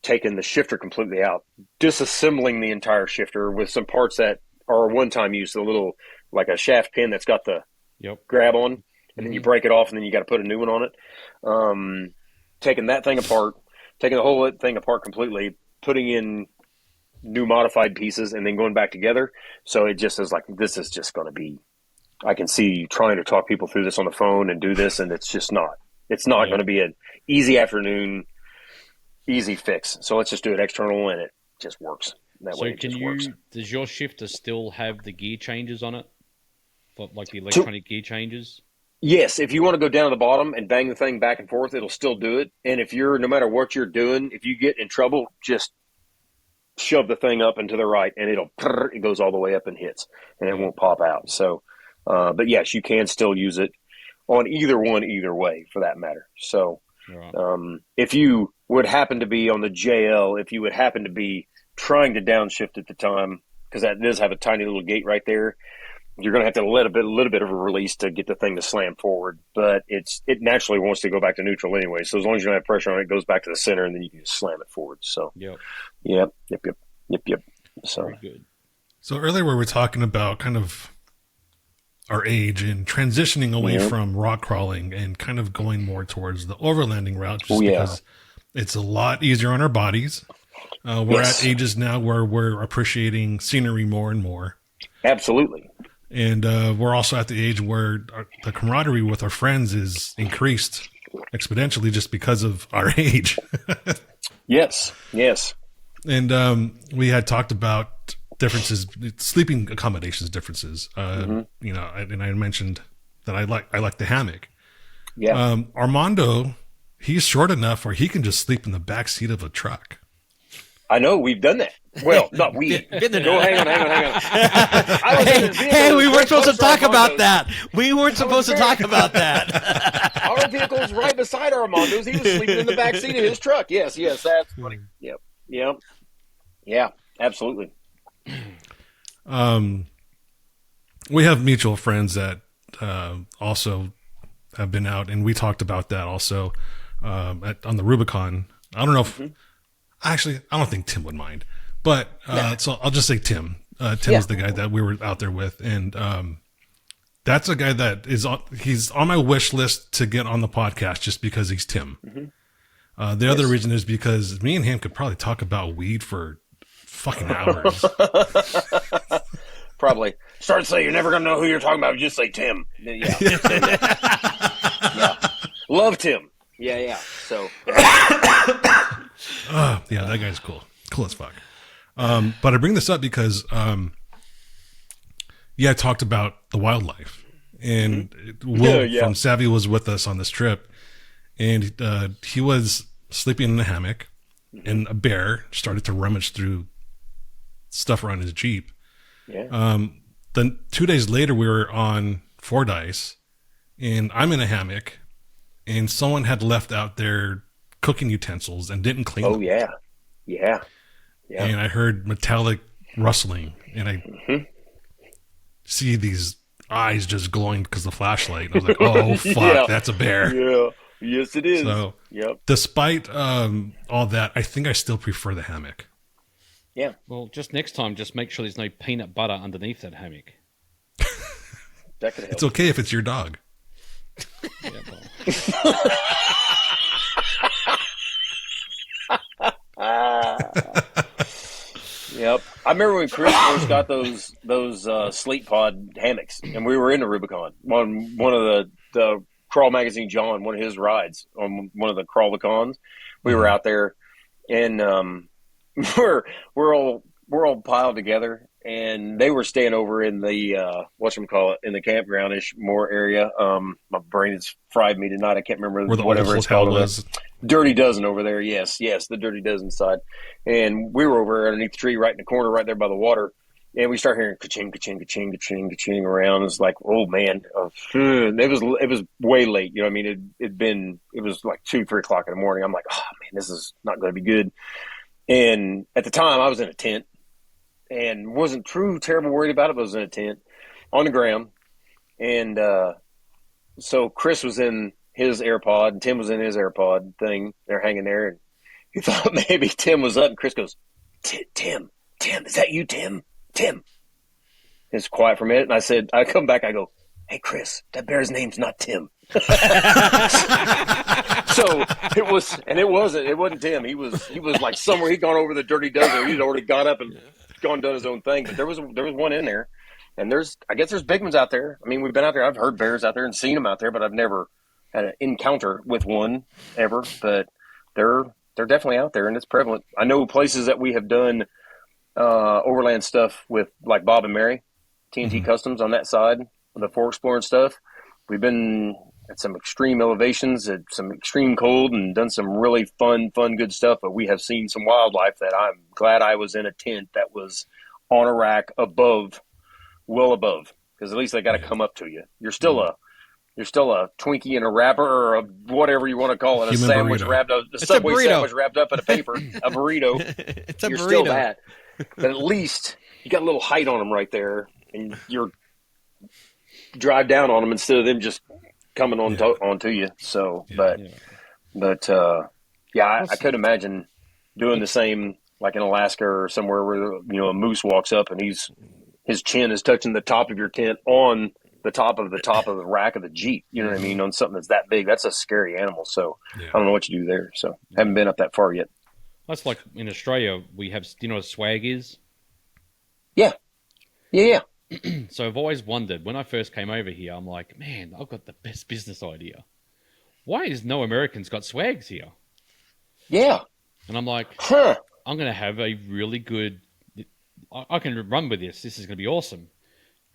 taking the shifter completely out, disassembling the entire shifter with some parts that are one-time use, a little like a shaft pin that's got the grab on, and then you break it off, and then you got to put a new one on it. Taking that thing apart, taking the whole thing apart completely, putting in new modified pieces, and then going back together. So it just is like, this is just going to be, I can see you trying to talk people through this on the phone and do this, and it's just not. It's not going to be an easy afternoon, easy fix. So let's just do it external, and it just works. That way it just works. Does your shifter still have the gear changes on it? Like the electronic gear changes? Yes, if you want to go down to the bottom and bang the thing back and forth, it'll still do it. And if no matter what you're doing, if you get in trouble, just shove the thing up and to the right, and it goes all the way up and hits, and it won't pop out. So, but yes, you can still use it on either way, for that matter. So, if you would happen to be on the JL, if you would happen to be trying to downshift at the time, because that does have a tiny little gate right there, you're going to have to let a little bit of a release to get the thing to slam forward, but it naturally wants to go back to neutral anyway. So as long as you don't have pressure on it, it goes back to the center, and then you can just slam it forward. So, yep. So very good. So earlier we were talking about kind of our age and transitioning away from rock crawling and kind of going more towards the overlanding route, just because it's a lot easier on our bodies. We're at ages now where we're appreciating scenery more and more. Absolutely. And we're also at the age where the camaraderie with our friends is increased exponentially just because of our age. Yes. And we had talked about differences, sleeping accommodations differences. You know, and I mentioned that I like the hammock. Yeah. Armando, he's short enough where he can just sleep in the back seat of a truck. I know, we've done that. Well, not we. Go, hang on. Hey, we weren't supposed to talk about that. We weren't supposed to talk about that. Our vehicle's right beside Armando's. He was sleeping in the back seat of his truck. Yes, that's funny. Yep. Yeah, absolutely. We have mutual friends that also have been out, and we talked about that also on the Rubicon. I don't know if actually, I don't think Tim would mind, but so I'll just say Tim. Tim is the guy that we were out there with, and that's a guy that he's on my wish list to get on the podcast just because he's Tim. The other reason is because me and him could probably talk about weed for fucking hours. Probably. Start to say you're never gonna know who you're talking about. Just say Tim. Yeah. Love Tim. Yeah. So. Yeah, that guy's cool. Cool as fuck. But I bring this up because, I talked about the wildlife, and Will from Savvy was with us on this trip, and he was sleeping in a hammock, and a bear started to rummage through stuff around his Jeep. Yeah. Then 2 days later, we were on Fordyce, and I'm in a hammock, and someone had left out their cooking utensils and didn't clean them. Yeah. And I heard metallic rustling, and I see these eyes just glowing because of the flashlight. And I was like, oh, fuck, that's a bear. Yeah. Yes, it is. So, despite all that, I think I still prefer the hammock. Yeah. Well, just next time, just make sure there's no peanut butter underneath that hammock. That could help. It's okay if it's your dog. Yep. I remember when Chris first got those sleep pod hammocks, and we were in the Rubicon on one of the Crawl Magazine John, one of his rides on one of the Crawlicons. We were out there, and we're all piled together, and they were staying over in the whatchamacallit, in the campgroundish more area. My brain has fried me tonight. I can't remember Where the whatever old it's called. hotel is. Dirty Dozen over there. Yes, the Dirty Dozen side. And we were over underneath the tree right in the corner right there by the water. And we start hearing ka-ching, ka-ching, ka-ching, ka-ching, ka-ching around. It's like, oh man, it was way late. You know what I mean? It was like 2, 3 o'clock in the morning. I'm like, oh man, this is not going to be good. And at the time I was in a tent and wasn't terrible worried about it, but I was in a tent on the ground. And, so Chris was in his AirPod, and Tim was in his AirPod thing. They're hanging there, and he thought maybe Tim was up, and Chris goes, Tim, is that you, Tim? It's quiet for a minute, and I come back, I go, hey, Chris, that bear's name's not Tim. So it wasn't Tim. He was like somewhere, he'd gone over the Dirty Dozen. He'd already got up and done his own thing, but there was one in there. And I guess there's big ones out there. I mean, we've been out there. I've heard bears out there and seen them out there, but I've never had an encounter with one ever. But they're definitely out there, and it's prevalent. I know places that we have done overland stuff with, like Bob and Mary, TNT Customs on that side, the Fort Explorer and stuff. We've been at some extreme elevations, at some extreme cold, and done some really fun, good stuff. But we have seen some wildlife that I'm glad I was in a tent that was on a rack well above, because at least they got to come up to you. You're still a Twinkie and a wrapper, or sandwich burrito. wrapped up, a Subway sandwich wrapped up in a paper, a burrito. It's a You're burrito. still that, but at least you got a little height on them right there, and you're drive down on them instead of them just coming onto you. So, I could imagine doing the same, like in Alaska or somewhere where a moose walks up and his chin is touching the top of your tent on the top of the rack of the Jeep. You know what I mean? On something that's that big, that's a scary animal. So I don't know what you do there. So haven't been up that far yet. That's like in Australia, we have, do you know what swag is? Yeah. So I've always wondered, when I first came over here, I'm like, man, I've got the best business idea. Why is no Americans got swags here? Yeah. And I'm like, I'm going to have a really good, I can run with this. This is going to be awesome.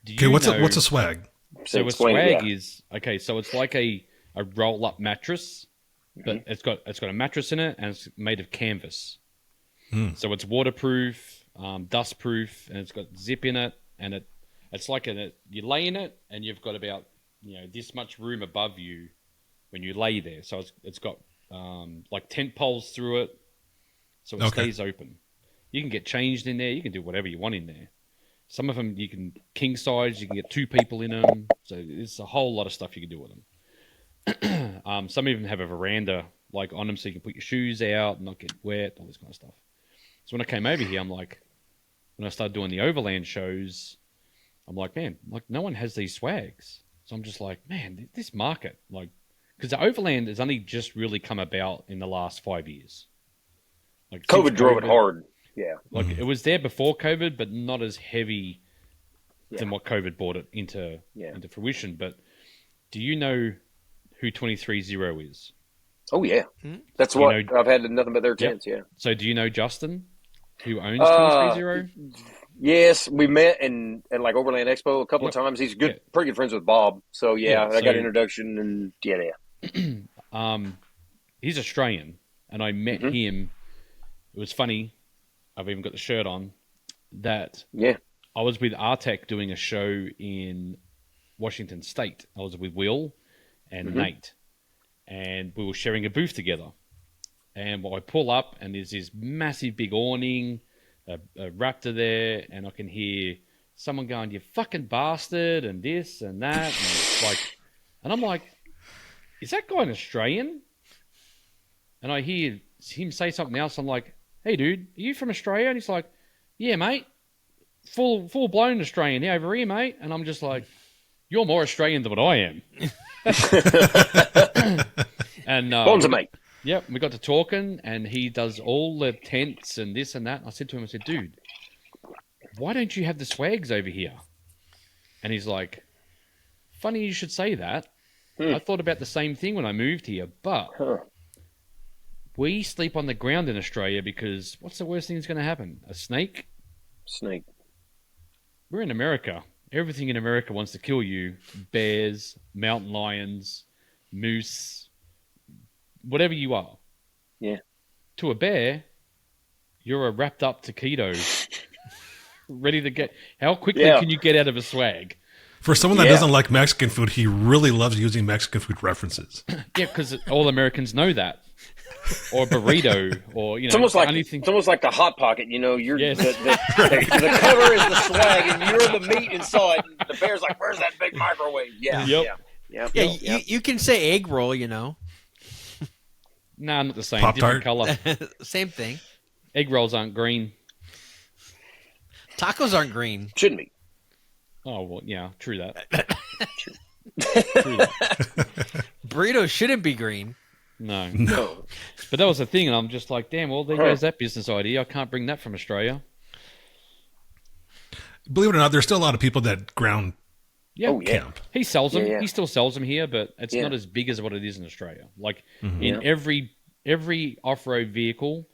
Okay, what's a swag? So a swag is, so it's like a roll-up mattress, but it's got a mattress in it, and it's made of canvas. So it's waterproof, dustproof, and it's got zip in it, and it's like you lay in it, and you've got about this much room above you when you lay there. So it's got like tent poles through it, so it stays open. You can get changed in there. You can do whatever you want in there. Some of them you can king size. You can get 2 people in them. So there's a whole lot of stuff you can do with them. Some even have a veranda like on them, so you can put your shoes out and not get wet, all this kind of stuff. So when I came over here, I'm like, when I started doing the overland shows, I'm like, man, like no one has these swags. So I'm just like, man, this market, like, because the overland has only just really come about in the last 5 years. Like COVID drove it hard. Yeah. Like it was there before COVID, but not as heavy than what COVID brought it into fruition. But do you know who 230 is? Oh yeah. That's what I've had nothing but their tents, yeah. So do you know Justin, who owns 230? Yes, we met in like Overland Expo a couple of times. He's pretty good friends with Bob. So I got an introduction and he's Australian, and I met him. It was funny. I've even got the shirt on. That I was with Artec doing a show in Washington State. I was with Will and Nate, and we were sharing a booth together. And I pull up, and there's this massive big awning, a Raptor there, and I can hear someone going, "You fucking bastard," and this and that, and it's like, and I'm like, "Is that guy an Australian?" And I hear him say something else. I'm like, "Hey, dude, are you from Australia?" And he's like, "Yeah, mate, full blown Australian over here, mate." And I'm just like, "You're more Australian than what I am." And Bonza, mate. Yep, we got to talking, and he does all the tents and this and that. And I said to him, "Dude, why don't you have the swags over here? And he's like, funny you should say that. I thought about the same thing when I moved here, but we sleep on the ground in Australia because what's the worst thing that's going to happen? A snake? Snake. We're in America. Everything in America wants to kill you. Bears, mountain lions, moose, whatever you are. Yeah. To a bear, you're a wrapped up taquito. Ready to get... How quickly can you get out of a swag? For someone that doesn't like Mexican food, he really loves using Mexican food references. Yeah, because all Americans know that. Or burrito, or, it's almost like the Hot Pocket, you're the cover is the swag, and you're the meat inside, and the bear's like, where's that big microwave? You can say egg roll, Nah, not the same. Pop-Tart? Different color. Same thing. Egg rolls aren't green. Tacos aren't green. Shouldn't be. Oh, well, yeah, true that. True that. Burritos shouldn't be green. No. But that was the thing, and I'm just like, damn, well, there goes that business idea. I can't bring that from Australia. Believe it or not, there's still a lot of people that ground camp. He sells them. He still sells them here, but it's not as big as what it is in Australia. Like, in every off-road vehicle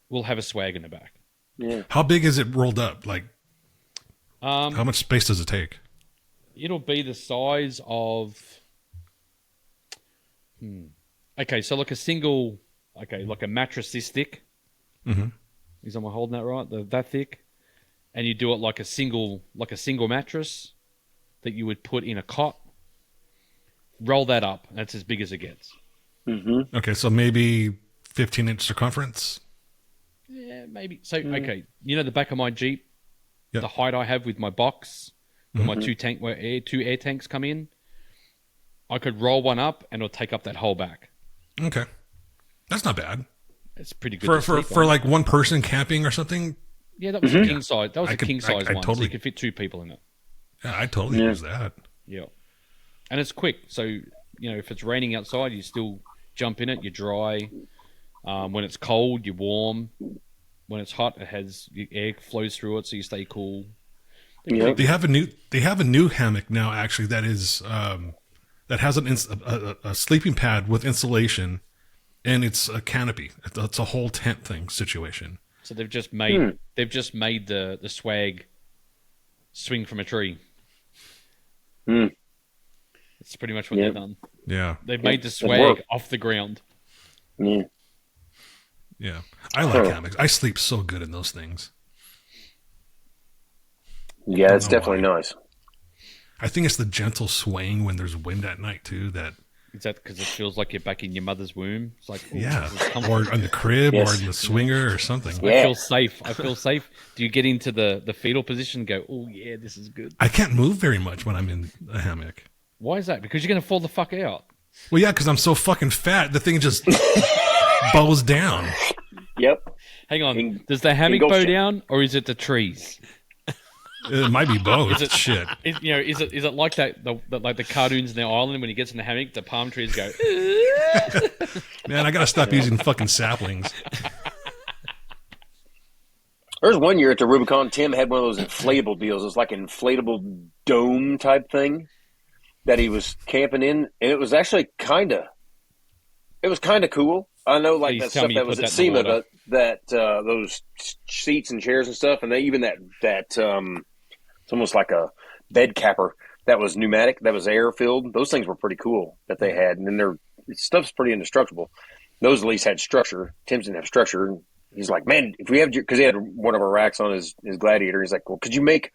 will have a swag in the back. Yeah. How big is it rolled up? Like, how much space does it take? It'll be the size of... Okay, so like like a mattress this thick. Mm-hmm. Am I holding that right? That thick? And you do it like a single mattress that you would put in a cot. Roll that up. That's as big as it gets. Mm-hmm. Okay, so maybe 15-inch circumference? Yeah, maybe. So, okay, the back of my Jeep, Yep. the height I have with my box, where my two air tanks come in, I could roll one up and it'll take up that whole back. Okay. That's not bad. It's pretty good for like one person camping or something. Yeah, that was a king size. That was a king size one. Totally, so you could fit two people in it. Yeah, I totally use that. Yeah, and it's quick. So if it's raining outside, you still jump in it. You're dry. When it's cold, you're warm. When it's hot, air flows through it, so you stay cool. Yeah. They have a new hammock now. Actually, that is. That has a sleeping pad with insulation, and it's a canopy. It's a whole tent thing situation. So they've just made the swag swing from a tree. That's pretty much what they've done. Yeah, they've made the swag off the ground. Yeah, I like hammocks. I sleep so good in those things. Yeah, it's definitely nice. I think it's the gentle swaying when there's wind at night too. Is that because it feels like you're back in your mother's womb? It's like or on the crib or in the swinger or something. I feel safe. Do you get into the fetal position and go, oh yeah, this is good? I can't move very much when I'm in a hammock. Why is that? Because you're gonna fall the fuck out. Well, yeah, because I'm so fucking fat. The thing just bows down. Yep. Hang on. Does the hammock bow down, or is it the trees? It might be both. Shit. Is it like that? Like the cartoons in the island when he gets in the hammock, the palm trees go. Man, I gotta stop using fucking saplings. There's one year at the Rubicon, Tim had one of those inflatable deals. It was like an inflatable dome type thing that he was camping in, and it was actually kind of cool. I know, like that stuff that was at SEMA, those seats and chairs and stuff, and even that it's almost like a bed capper that was pneumatic, that was air filled. Those things were pretty cool that they had, and then their stuff's pretty indestructible. Those at least had structure. Tim's didn't have structure. And he's like, man, if we have, because he had one of our racks on his Gladiator. He's like, well, could you make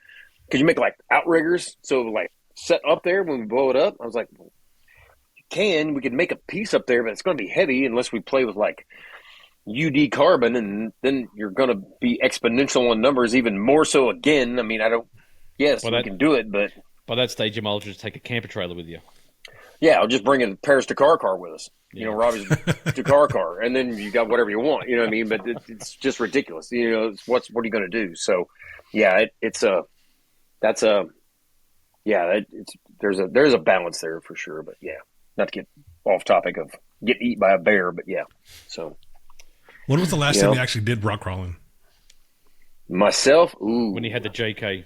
like outriggers so like set up there when we blow it up? I was like, well, we could make a piece up there, but it's going to be heavy unless we play with like UD carbon, and then you're going to be exponential on numbers even more so again. I mean, we can do it, but by that stage, you might as well just take a camper trailer with you. Yeah, I'll just bring a Paris Dakar car with us. Yeah. Robbie's Dakar car, and then you got whatever you want. You know what I mean? But it's just ridiculous. What are you going to do? So, yeah, there's a balance there for sure. But yeah, not to get off topic of getting eaten by a bear, but yeah. So, when was the last time you actually did rock crawling? Myself, ooh. when he had the JK.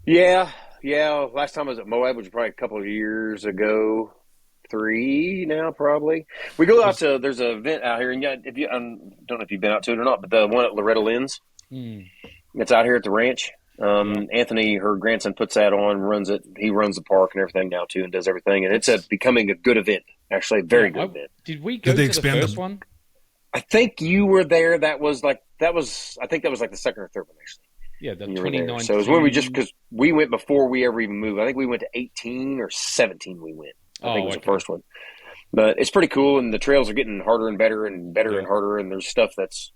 Yeah. Last time I was at Moab, which was probably a couple of years ago. 3 now, probably. We go out to, there's an event out here, and if you, I don't know if you've been out to it or not, but the one at Loretta Lynn's, it's out here at the ranch. Anthony, her grandson, puts that on, runs it. He runs the park and everything now, too, and does everything. And it's becoming a good event, actually, a very good event. Did we go to the first one? I think you were there. I think that was like the second or third one, actually. Yeah, the 2019. So it was when because we went before we ever even moved. I think we went to 18 or 17 we went. I think it was the first one. But it's pretty cool, and the trails are getting harder and better and harder, and there's stuff that's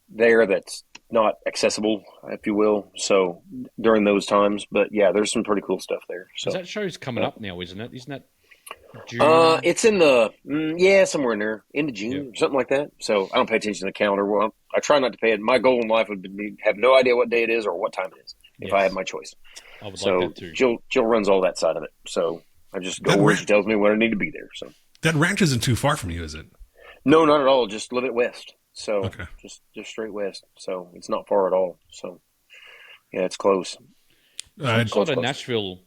there that's not accessible, if you will, so during those times. But, yeah, there's some pretty cool stuff there. So that show's coming up now, isn't it? Isn't that June? It's in somewhere in there, into June or something like that. So I don't pay attention to the calendar. Well, I try not to pay it. My goal in life would be have no idea what day it is or what time it is if I had my choice. I would like that too. Jill runs all that side of it. So I just go where she tells me when I need to be there. So that ranch isn't too far from you, is it? No, not at all. Just a little bit west. So just straight west. So it's not far at all. So yeah, it's close. I'm sort of Nashville,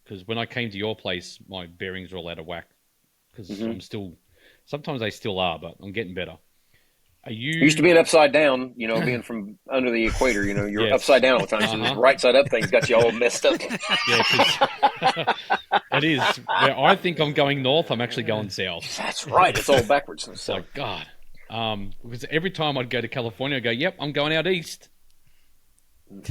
because when I came to your place, my bearings were all out of whack. Because I'm still, sometimes they still are, but I'm getting better. You used to being upside down, being from under the equator, you're upside down all the time. So this right side up thing's got you all messed up. Yeah, it is. Where I think I'm going north, I'm actually going south. That's right. It's all backwards. It's like, God. Because every time I'd go to California, I'd go, yep, I'm going out east.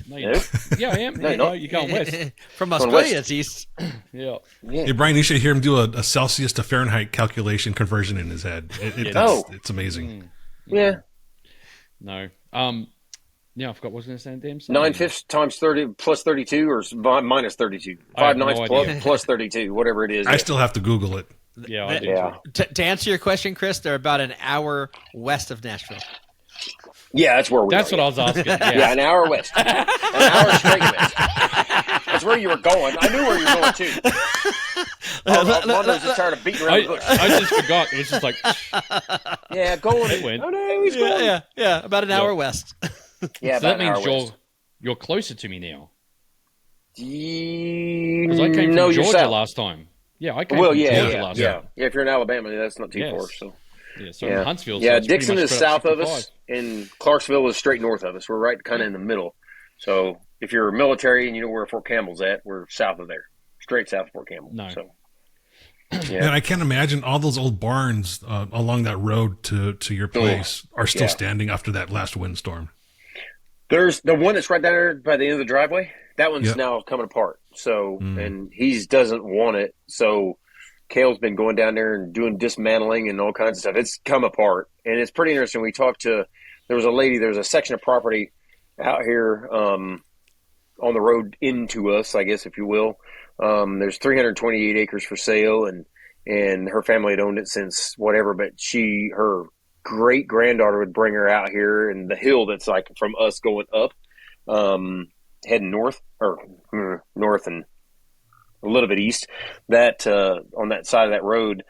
No, yeah, I am. No, you're going west. From Australia, it's east. Yeah. Hey, Brian, you should hear him do a Celsius to Fahrenheit calculation conversion in his head. It's amazing. Yeah. No. Yeah, I forgot what I was going to say. Damn. 9/5 times 30 plus 32 or minus 32. 5/9 plus 32, whatever it is. I still have to Google it. Yeah, I do. To answer your question, Chris, they're about an hour west of Nashville. Yeah, that's where we are. That's what I was asking. Yeah, an hour west. An hour straight west. That's where you were going. I knew where you were going, too. Mondo's just trying to beat around the bush. I just forgot. It was just like... Yeah, going. It went. Oh, no, he's going. Yeah, about an hour west. Yeah, so that means you're closer to me now. Because I came from Georgia last time. Yeah, I came from Georgia last time. Yeah, if you're in Alabama, that's not too far. So. Yeah, so in Huntsville. Yeah, so Dixon is south of us, and Clarksville is straight north of us. We're right kind of in the middle. So if you're military and you know where Fort Campbell's at, we're south of there, straight south of Fort Campbell. No. So, And I can't imagine all those old barns along that road to your place are still standing after that last windstorm. There's the one that's right down there by the end of the driveway. That one's now coming apart. So, and he doesn't want it. So Cale's been going down there and doing dismantling and all kinds of stuff. It's come apart, and it's pretty interesting. We talked to there's a section of property out here on the road into us, I guess, if you will. There's 328 acres for sale, and her family had owned it since whatever. But her great granddaughter would bring her out here, and the hill that's like from us going up, heading north and a little bit east, that on that side of that road,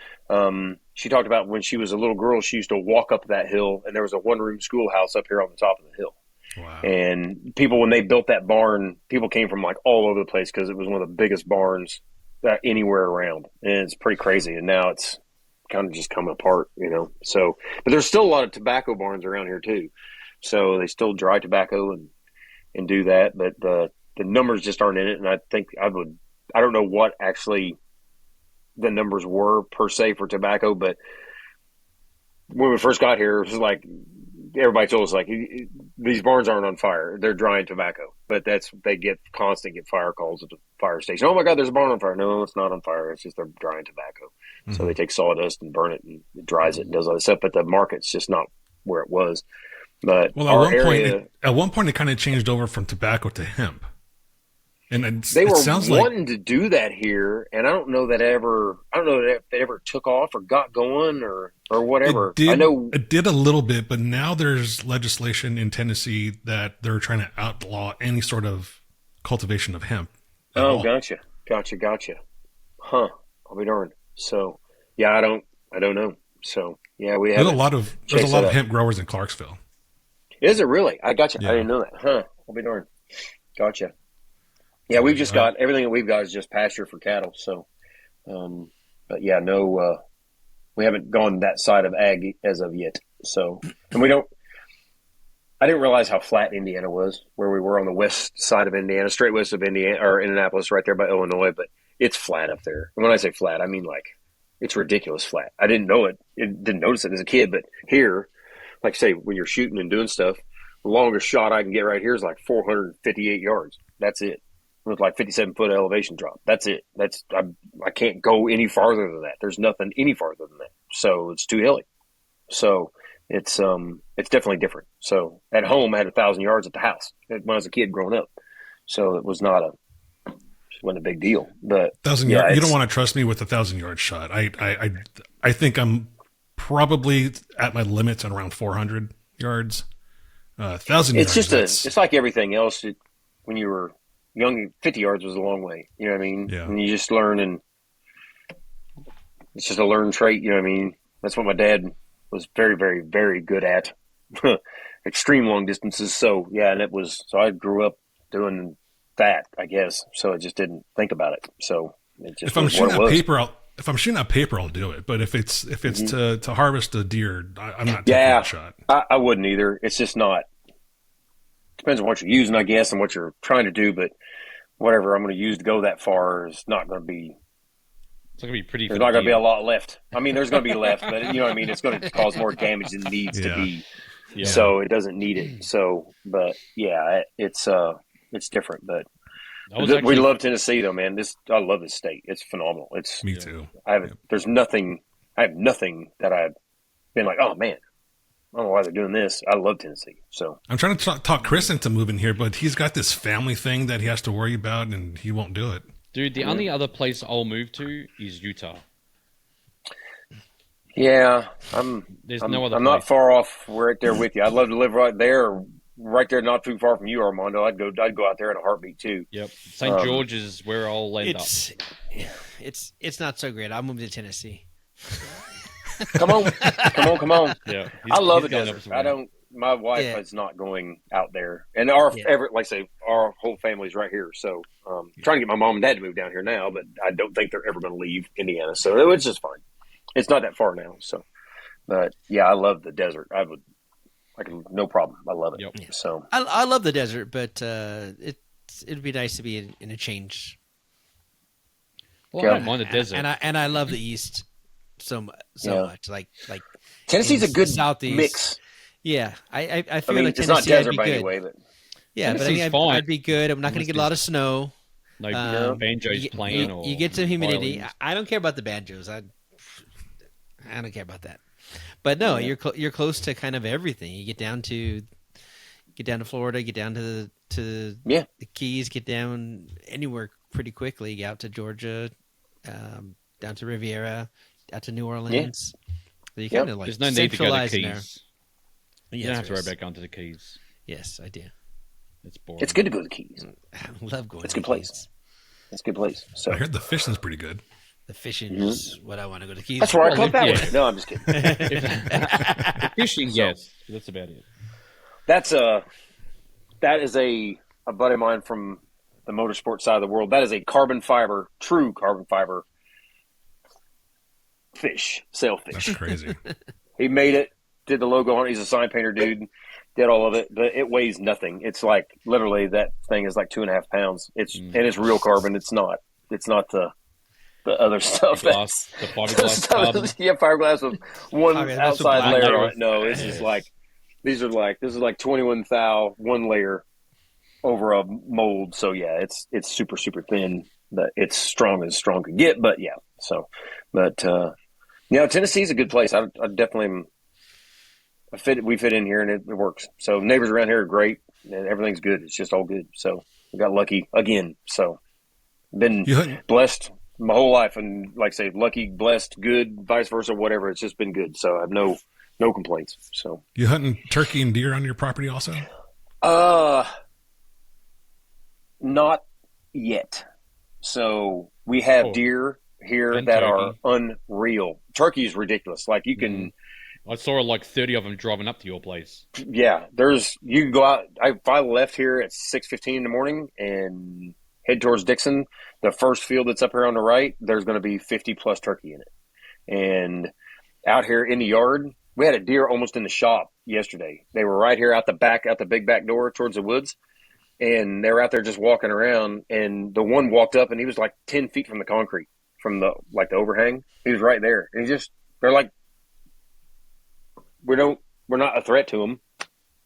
she talked about when she was a little girl, she used to walk up that hill, and there was a one-room schoolhouse up here on the top of the hill. Wow. And people, when they built that barn, people came from like all over the place because it was one of the biggest barns anywhere around. And it's pretty crazy. And now it's kind of just coming apart, So, but there's still a lot of tobacco barns around here too. So they still dry tobacco and do that, but the numbers just aren't in it. And I think I don't know what actually the numbers were per se for tobacco, but when we first got here, it was like everybody told us, like, these barns aren't on fire; they're drying tobacco. But they get fire calls at the fire station. Oh my God, there's a barn on fire! No, it's not on fire. It's just they're drying tobacco. Mm-hmm. So they take sawdust and burn it, and it dries it and does all this stuff. But the market's just not where it was. But at one point, it kind of changed over from tobacco to hemp. And they were wanting to do that here, and I don't know that it ever took off or got going or whatever. It did a little bit, but now there's legislation in Tennessee that they're trying to outlaw any sort of cultivation of hemp. Oh, gotcha. Huh? I'll be darned. So, yeah, I don't know. So, yeah, we have there's a lot of hemp growers in Clarksville. Is it really? I got you. Yeah. I didn't know that. Huh. I'll be darned. Gotcha. Yeah, we've just got everything that we've got is just pasture for cattle. So, but yeah, no, we haven't gone that side of ag as of yet. So, and we don't. I didn't realize how flat Indiana was, where we were on the west side of Indiana, straight west of Indiana or Indianapolis, right there by Illinois. But it's flat up there. And when I say flat, I mean like it's ridiculous flat. I didn't know it. Didn't notice it as a kid, but here, like say when you're shooting and doing stuff, the longest shot I can get right here is like 458 yards. That's it. With like 57-foot elevation drop. That's it. I can't go any farther than that. There's nothing any farther than that. So it's too hilly. So it's definitely different. So at home I had 1,000 yards at the house when I was a kid growing up. So it was not wasn't a big deal. But 1,000 yards. You don't want to trust me with a 1,000-yard shot. I think I'm probably at my limits at around 400 yards. 1,000 yards. It's like everything else. When you were young, 50 yards was a long way. You know what I mean? Yeah. And you just learn, and it's just a learned trait. You know what I mean? That's what my dad was very, very, very good at. Extreme long distances. So yeah, and I grew up doing that, I guess. So I just didn't think about it. So it just if I'm shooting at paper, I'll do it. But if it's to harvest a deer, I'm not taking that shot. I wouldn't either. It's just not. Depends on what you're using, I guess, and what you're trying to do. But whatever I'm going to use to go that far is not going to be. It's going to be pretty. There's not going to be a lot left. I mean, there's going to be left, but you know what I mean. It's going to cause more damage than it needs to be. Yeah. So it doesn't need it. So, but yeah, it's different. But we love Tennessee, though, man. I love this state. It's phenomenal. Me too. There's nothing. I have nothing that I've been like, oh man, I don't know why they're doing this. I love Tennessee. So I'm trying to talk Chris into moving here, but he's got this family thing that he has to worry about, and he won't do it. Dude, the only other place I'll move to is Utah. Yeah, I'm not far off right there with you. I'd love to live right there, not too far from you, Armando. I'd go out there in a heartbeat too. Yep, St. George is where I'll end up. It's not so great. I'll move to Tennessee. Come on. Yeah, I love the desert. My wife is not going out there, and our whole family's right here. So, trying to get my mom and dad to move down here now, but I don't think they're ever going to leave Indiana. So it's just fine. It's not that far now. So, but yeah, I love the desert. No problem. I love it. Yep. So I love the desert, but it'd be nice to be in a change. Well, I don't mind the desert, and I love the East so much. Like Tennessee's a good Southeast mix. Yeah, I feel like it's not Tennessee desert I'd be by good. any way, but yeah, but I think I'd be good. I'm not going to get a lot of snow. No banjos playing. You get some humidity. violins. I don't care about the banjos. I don't care about that. But no, you're close to kind of everything. You get down to Florida, get down to the Keys, get down anywhere pretty quickly. Get out to Georgia, down to Riviera, out to New Orleans. So you kind of like there's no need to go to centralize in there. Keys. You don't have to ride back onto the Keys. Yes, I do. It's boring. It's good to go to the Keys. I love going. It's to a good the place. Keys. It's a good place. So I heard the fishing's pretty good. The fishing is what I want to go to Keys. That's where I come that yeah. way. No, I'm just kidding. Fishing, yes. That's about it. That is a buddy of mine from the motorsport side of the world. That is a true carbon fiber sailfish. That's crazy. He made it, did the logo on it. He's a sign painter dude, did all of it, but it weighs nothing. It's like literally that thing is like 2.5 pounds. And it's real carbon. It's not the other stuff. The fiberglass carbon. Yeah, fiberglass with one outside layer on it. No, this is like 21 thou, one layer over a mold. So yeah, it's super, super thin, but it's strong as strong could get. But yeah, Tennessee's a good place. I definitely we fit in here and it works. So neighbors around here are great and everything's good. It's just all good. So we got lucky again. So been blessed my whole life, and like I say, lucky, blessed, good, vice versa, whatever. It's just been good. So I have no complaints. So you hunting turkey and deer on your property also? Not yet. So we have deer here that turkey are unreal. Turkey is ridiculous. Like you can I saw like 30 of them driving up to your place. Yeah, you can go out. If I left here at 6:15 in the morning and head towards Dixon, the first field that's up here on the right, there's going to be 50 plus turkey in it. And out here in the yard, we had a deer almost in the shop yesterday. They were right here out the big back door towards the woods. And they were out there just walking around. And the one walked up and he was like 10 feet from the concrete, from the overhang. He was right there. And they're like, we're not a threat to them.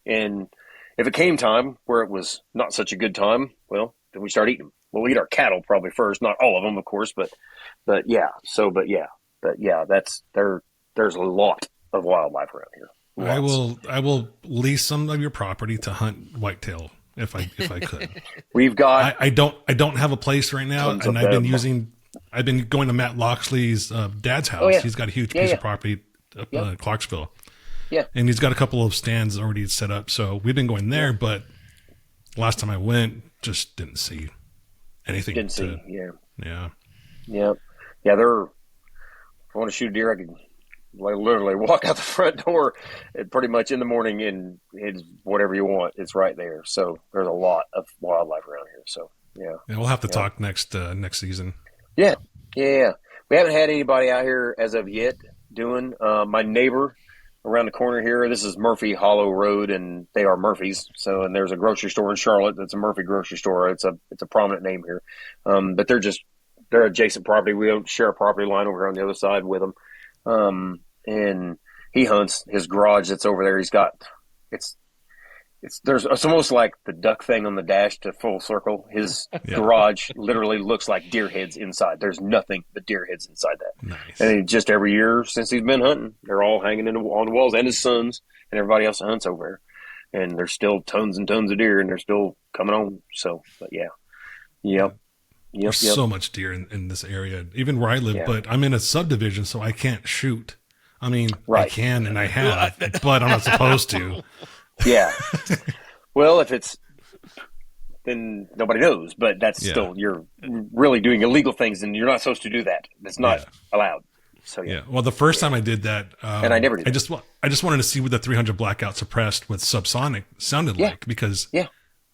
And if it came time where it was not such a good time, well, then we start eating them. We'll eat our cattle probably first, not all of them, of course, but yeah. There's a lot of wildlife around here. Lots. I will lease some of your property to hunt whitetail if I could. We've got. I don't have a place right now, and I've been going to Matt Loxley's dad's house. Oh, yeah. He's got a huge piece of property up Clarksville. Yeah. And he's got a couple of stands already set up. So we've been going there, but last time I went, just didn't see anything. Yeah. Yeah. Yeah. Yeah. If I want to shoot a deer, I could literally walk out the front door pretty much in the morning and it's whatever you want. It's right there. So there's a lot of wildlife around here. So, yeah. Yeah, we'll have to talk next season. Yeah. Yeah. We haven't had anybody out here as of yet doing. My neighbor around the corner here, this is Murphy Hollow Road, and they are Murphys. So, and there's a grocery store in Charlotte that's a Murphy grocery store. It's a prominent name here, but they're adjacent property. We don't share a property line over on the other side with them. And he hunts his garage that's over there. He's got it's almost like the duck thing on the dash to full circle. His garage literally looks like deer heads inside. There's nothing but deer heads inside that. Nice. And just every year since he's been hunting, they're all hanging on the walls, and his sons and everybody else that hunts over there. And there's still tons and tons of deer, and they're still coming on. So, but yeah. Yep. There's so much deer in this area, even where I live, but I'm in a subdivision, so I can't shoot. I mean, I can and I have, but I'm not supposed to. Yeah. Well, then nobody knows, but that's still, you're really doing illegal things and you're not supposed to do that. That's not allowed. So, yeah. Well, the first time I did that, and I never did. I just wanted to see what the 300 blackout suppressed with subsonic sounded like, because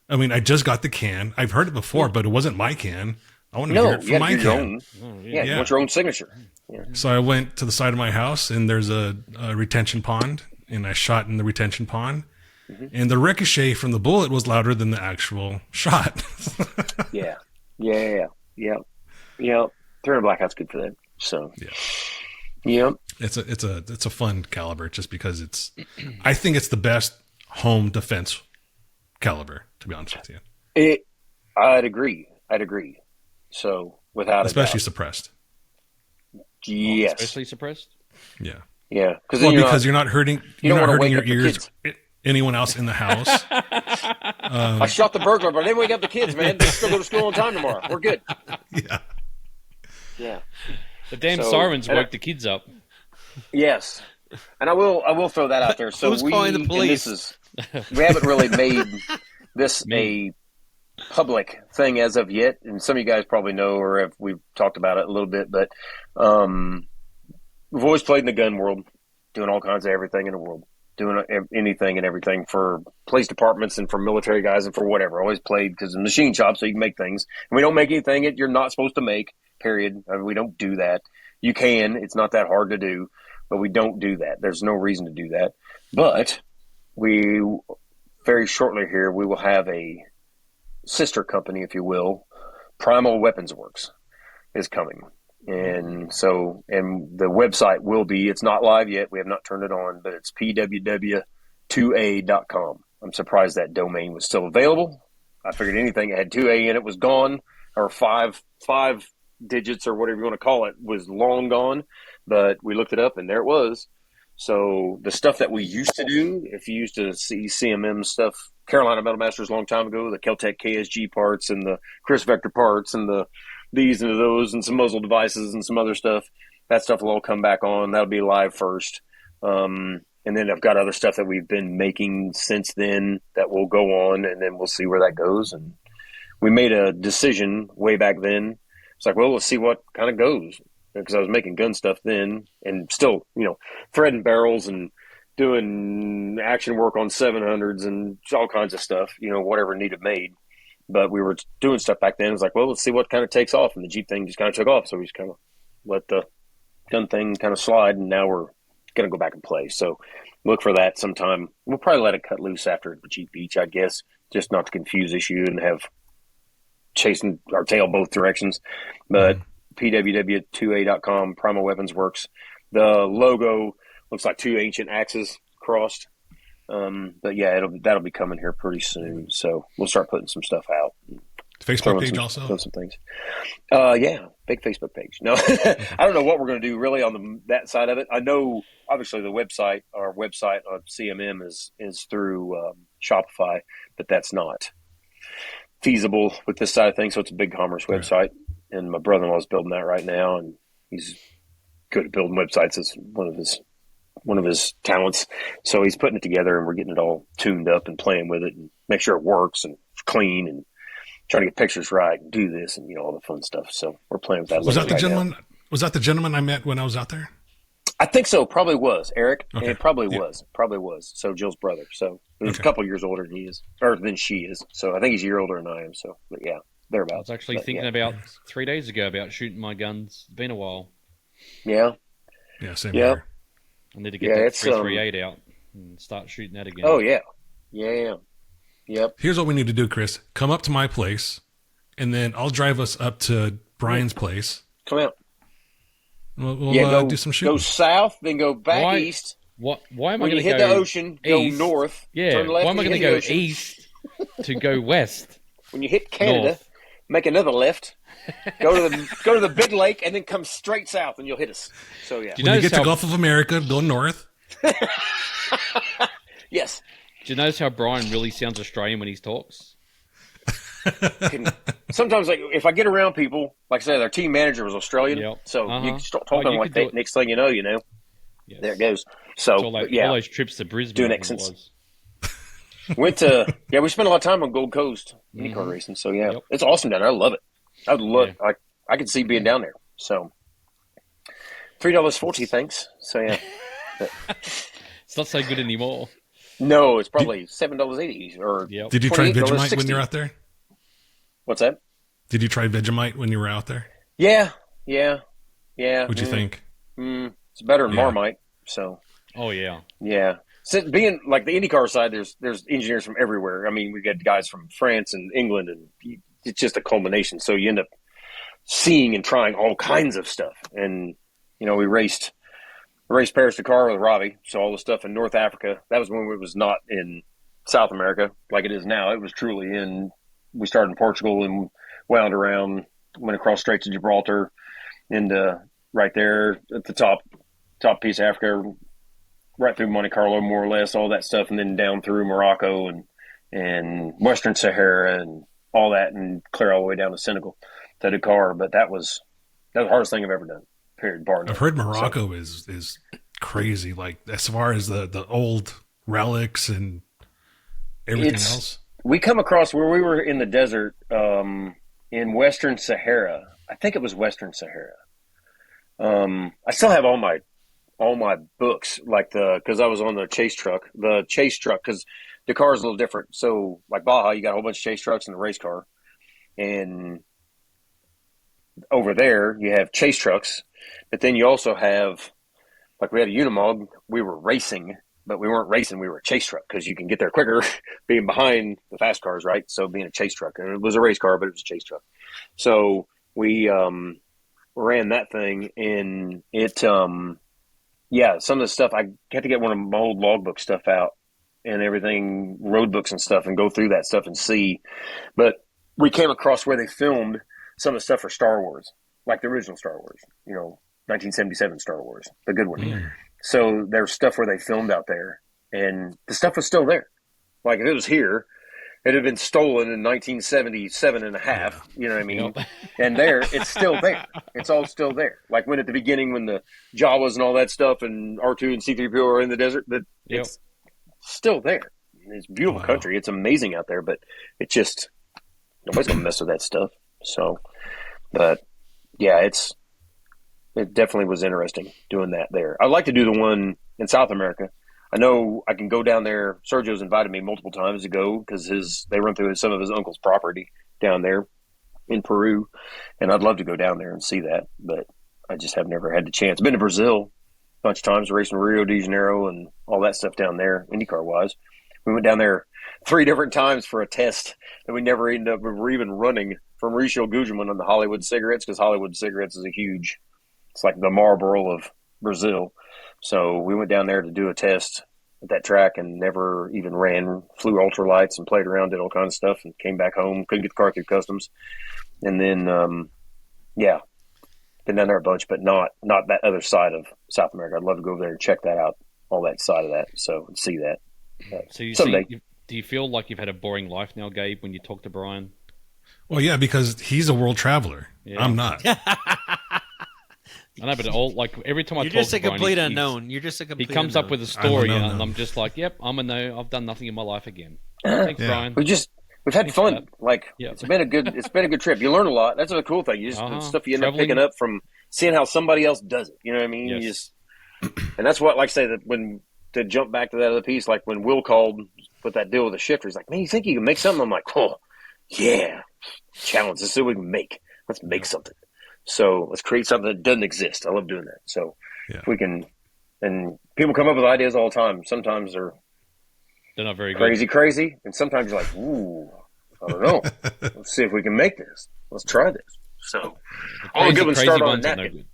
I mean, I just got the can. I've heard it before, but it wasn't my can. I want to hear it from my can. You want your own signature. Yeah. So I went to the side of my house, and there's a retention pond, and I shot in the retention pond. Mm-hmm. And the ricochet from the bullet was louder than the actual shot. Yeah. 300 blackout's good for that. So, it's a fun caliber just because I think it's the best home defense caliber, to be honest with you. I'd agree. So especially suppressed. Yes. Especially suppressed? Yeah. Yeah. Because you're not hurting your ears, anyone else in the house. I shot the burglar, but I didn't wake up the kids, man. They still go to school on time tomorrow. We're good. Yeah. The damn sirens woke the kids up. Yes. And I will throw that out there. So who's calling the police? We haven't really made this a public thing as of yet, and some of you guys probably know, or we've talked about it a little bit, but we've always played in the gun world, doing all kinds of everything in the world, doing anything and everything for police departments and for military guys and for whatever. Always played because of the machine shop, so you can make things. And we don't make anything that you're not supposed to make, period. I mean, we don't do that. You can. It's not that hard to do, but we don't do that. There's no reason to do that. But we, very shortly here, we will have a sister company, if you will. Primal Weapons Works is coming. And the website will be, it's not live yet. We have not turned it on, but it's pww2a.com. I'm surprised that domain was still available. I figured anything that had 2A in it was gone, or five digits or whatever you want to call it was long gone, but we looked it up and there it was. So the stuff that we used to do, if you used to see CMM stuff, Carolina Metal Masters a long time ago, the Keltec KSG parts and the Chris Vector parts and the these and those and some muzzle devices and some other stuff, that stuff will all come back on. That'll be live first. And then I've got other stuff that we've been making since then that will go on, and then we'll see where that goes. And we made a decision way back then. It's like, well, let's see what kind of goes. because I was making gun stuff then and still, threading barrels and doing action work on 700s and all kinds of stuff, whatever needed made. But we were doing stuff back then. It was like, well, let's see what kind of takes off. And the Jeep thing just kind of took off. So we just kind of let the gun thing kind of slide. And now we're going to go back and play. So look for that sometime. We'll probably let it cut loose after the Jeep Beach, I guess, just not to confuse issue and have chasing our tail both directions. But pww2a.com, Primal Weapons Works. The logo looks like two ancient axes crossed. But yeah, that'll be coming here pretty soon. So we'll start putting some stuff out. Facebook page also? Some things. Yeah, big Facebook page. No, I don't know what we're going to do really on that side of it. I know obviously our website on CMM is through Shopify, but that's not feasible with this side of things. So it's a big commerce website, and my brother-in-law is building that right now, and he's good at building websites. It's one of his talents. So he's putting it together, and we're getting it all tuned up and playing with it and make sure it works and clean and trying to get pictures right and do this and all the fun stuff. So we're playing with that. Was that the gentleman? Was that the gentleman I met when I was out there? I think so. Probably was Eric. Okay. It probably was. So Jill's brother. So he's a couple years older than he is, or than she is. So I think he's a year older than I am. So, but yeah, thereabouts. I was actually thinking about 3 days ago about shooting my guns. It's been a while. Yeah. Yeah. Same here. I need to get that 338 out and start shooting that again. Oh yeah. Yeah. Yep. Here's what we need to do, Chris. Come up to my place, and then I'll drive us up to Brian's place. Come out. We'll do some shooting. Go south, then go back east. Why am when I going to hit the ocean, east, go north. Yeah. Turn left, why am I going to go east to go west? When you hit Canada, north. Make another left. Go to the big lake, and then come straight south, and you'll hit us. So yeah. When you get to Gulf of America, go north. Yes. Do you notice how Brian really sounds Australian when he talks? Sometimes, like if I get around people, like I said, their team manager was Australian, so you start talking like that. Next thing you know, yes. There it goes. So all those trips to Brisbane. Doing it since went to we spent a lot of time on Gold Coast Indy Car racing. So it's awesome down there. I love it. I would love. I could see being down there. So $3.40, thanks. So yeah, it's not so good anymore. No, it's probably $7.80 or. Did you try Vegemite when you were out there? What's that? Did you try Vegemite when you were out there? Yeah. What'd you think? It's better than Marmite. So. Oh yeah. Yeah. So being like the IndyCar side, there's engineers from everywhere. I mean, we got guys from France and England, and it's just a culmination. So you end up seeing and trying all kinds of stuff. And we raced Paris Dakar with Robbie. So all the stuff in North Africa, that was when it was not in South America like it is now. It was truly we started in Portugal and wound around, went across Straits of Gibraltar, into right there at the top piece of Africa, right through Monte Carlo, more or less, all that stuff, and then down through Morocco and Western Sahara and all that, and clear all the way down to Senegal to Dakar. But that was the hardest thing I've ever done. Period. Bar none. I've heard Morocco is crazy, like as far as the old relics and everything else. We come across where we were in the desert in Western Sahara. I think it was Western Sahara. I still have all my books, because I was on the chase truck. The chase truck, because Dakar is a little different. So like Baja, you got a whole bunch of chase trucks and a race car, and over there you have chase trucks. But then you also have, we had a Unimog, we were racing, but we weren't racing, we were a chase truck, because you can get there quicker being behind the fast cars, right? So being a chase truck. And it was a race car, but it was a chase truck. So we ran that thing, and it, some of the stuff, I had to get one of my old logbook stuff out and everything, road books and stuff, and go through that stuff and see. But we came across where they filmed some of the stuff for Star Wars, like the original Star Wars, 1977 Star Wars, the good one. So there's stuff where they filmed out there, and the stuff was still there. Like if it was here, it had been stolen in 1977 and a half, you know what I mean? Yep. And it's still there. It's all still there. Like when at the beginning, when the Jawas and all that stuff and R2 and C-3PO are in the desert, it's still there. It's a beautiful country. It's amazing out there, but it just, nobody's going to mess with that stuff. So, but yeah, it definitely was interesting doing that there. I'd like to do the one in South America. I know I can go down there. Sergio's invited me multiple times to go because they run through some of his uncle's property down there in Peru, and I'd love to go down there and see that, but I just have never had the chance. Been to Brazil a bunch of times, racing Rio de Janeiro and all that stuff down there, IndyCar wise. We went down there 3 different times for a test, and we never ended up. We were even running from Mauricio Gugelmin on the Hollywood cigarettes because Hollywood cigarettes is it's like the Marlboro of Brazil. So we went down there to do a test at that track and never even ran, flew ultralights and played around, did all kinds of stuff, and came back home. Couldn't get the car through customs. And then, been down there a bunch, but not that other side of South America. I'd love to go over there and check that out, all that side of that, so see that. So someday. Do you feel like you've had a boring life now, Gabe, when you talk to Brian? Well, yeah, because he's a world traveler. Yeah. I'm not. I know, but every time I talk to Brian, you're just a complete unknown. You're just a complete He comes unknown. up with a story, and I'm just like, yep, I'm a no. I've done nothing in my life again. Thanks, Brian. We've had fun. It's been a good trip. You learn a lot. That's a cool thing. You just stuff you end up picking up from seeing how somebody else does it. You know what I mean? Yes. And that's what, like I say, that to jump back to that other piece, like when Will called with that deal with the shifter, he's like, man, you think you can make something? I'm like, oh, yeah. Challenge. Let's see what we can make. Let's make something. So let's create something that doesn't exist. I love doing that. So if we can, and people come up with ideas all the time. Sometimes they're not very good. Crazy. And sometimes you're like, ooh, I don't know. Let's see if we can make this. Let's try this. So all the good ones start on a napkin.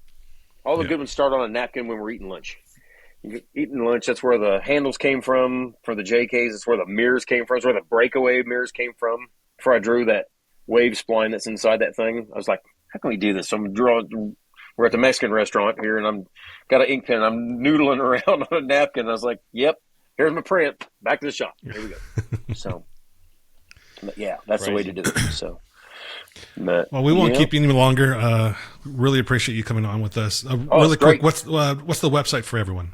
All the good ones start on a napkin when we're eating lunch. You're eating lunch, that's where the handles came from for the JKs. That's where the mirrors came from. That's where the breakaway mirrors came from. Before I drew that wave spline that's inside that thing, I was like, how can we do this? So we're at the Mexican restaurant here, and I'm got an ink pen. I'm noodling around on a napkin. I was like, yep, here's my print. Back to the shop. Here we go. So, yeah, that's the way to do it. So, but, well, we won't keep you any longer. Really appreciate you coming on with us. Really quick, what's the website for everyone?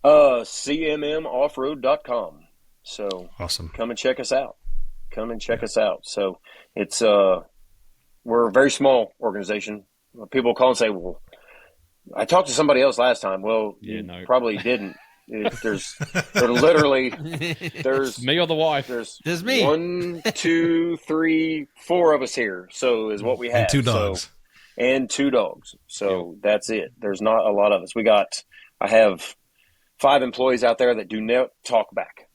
CMMOffroad.com. So awesome. Come and check us out. So it's we're a very small organization. People call and say, well, I talked to somebody else last time. Well, probably didn't. There's me or the wife. There's me. 1, 2, 3, 4 of us here. So is what we have. And 2 dogs. And 2 dogs. So that's it. There's not a lot of us. I have 5 employees out there that do not talk back.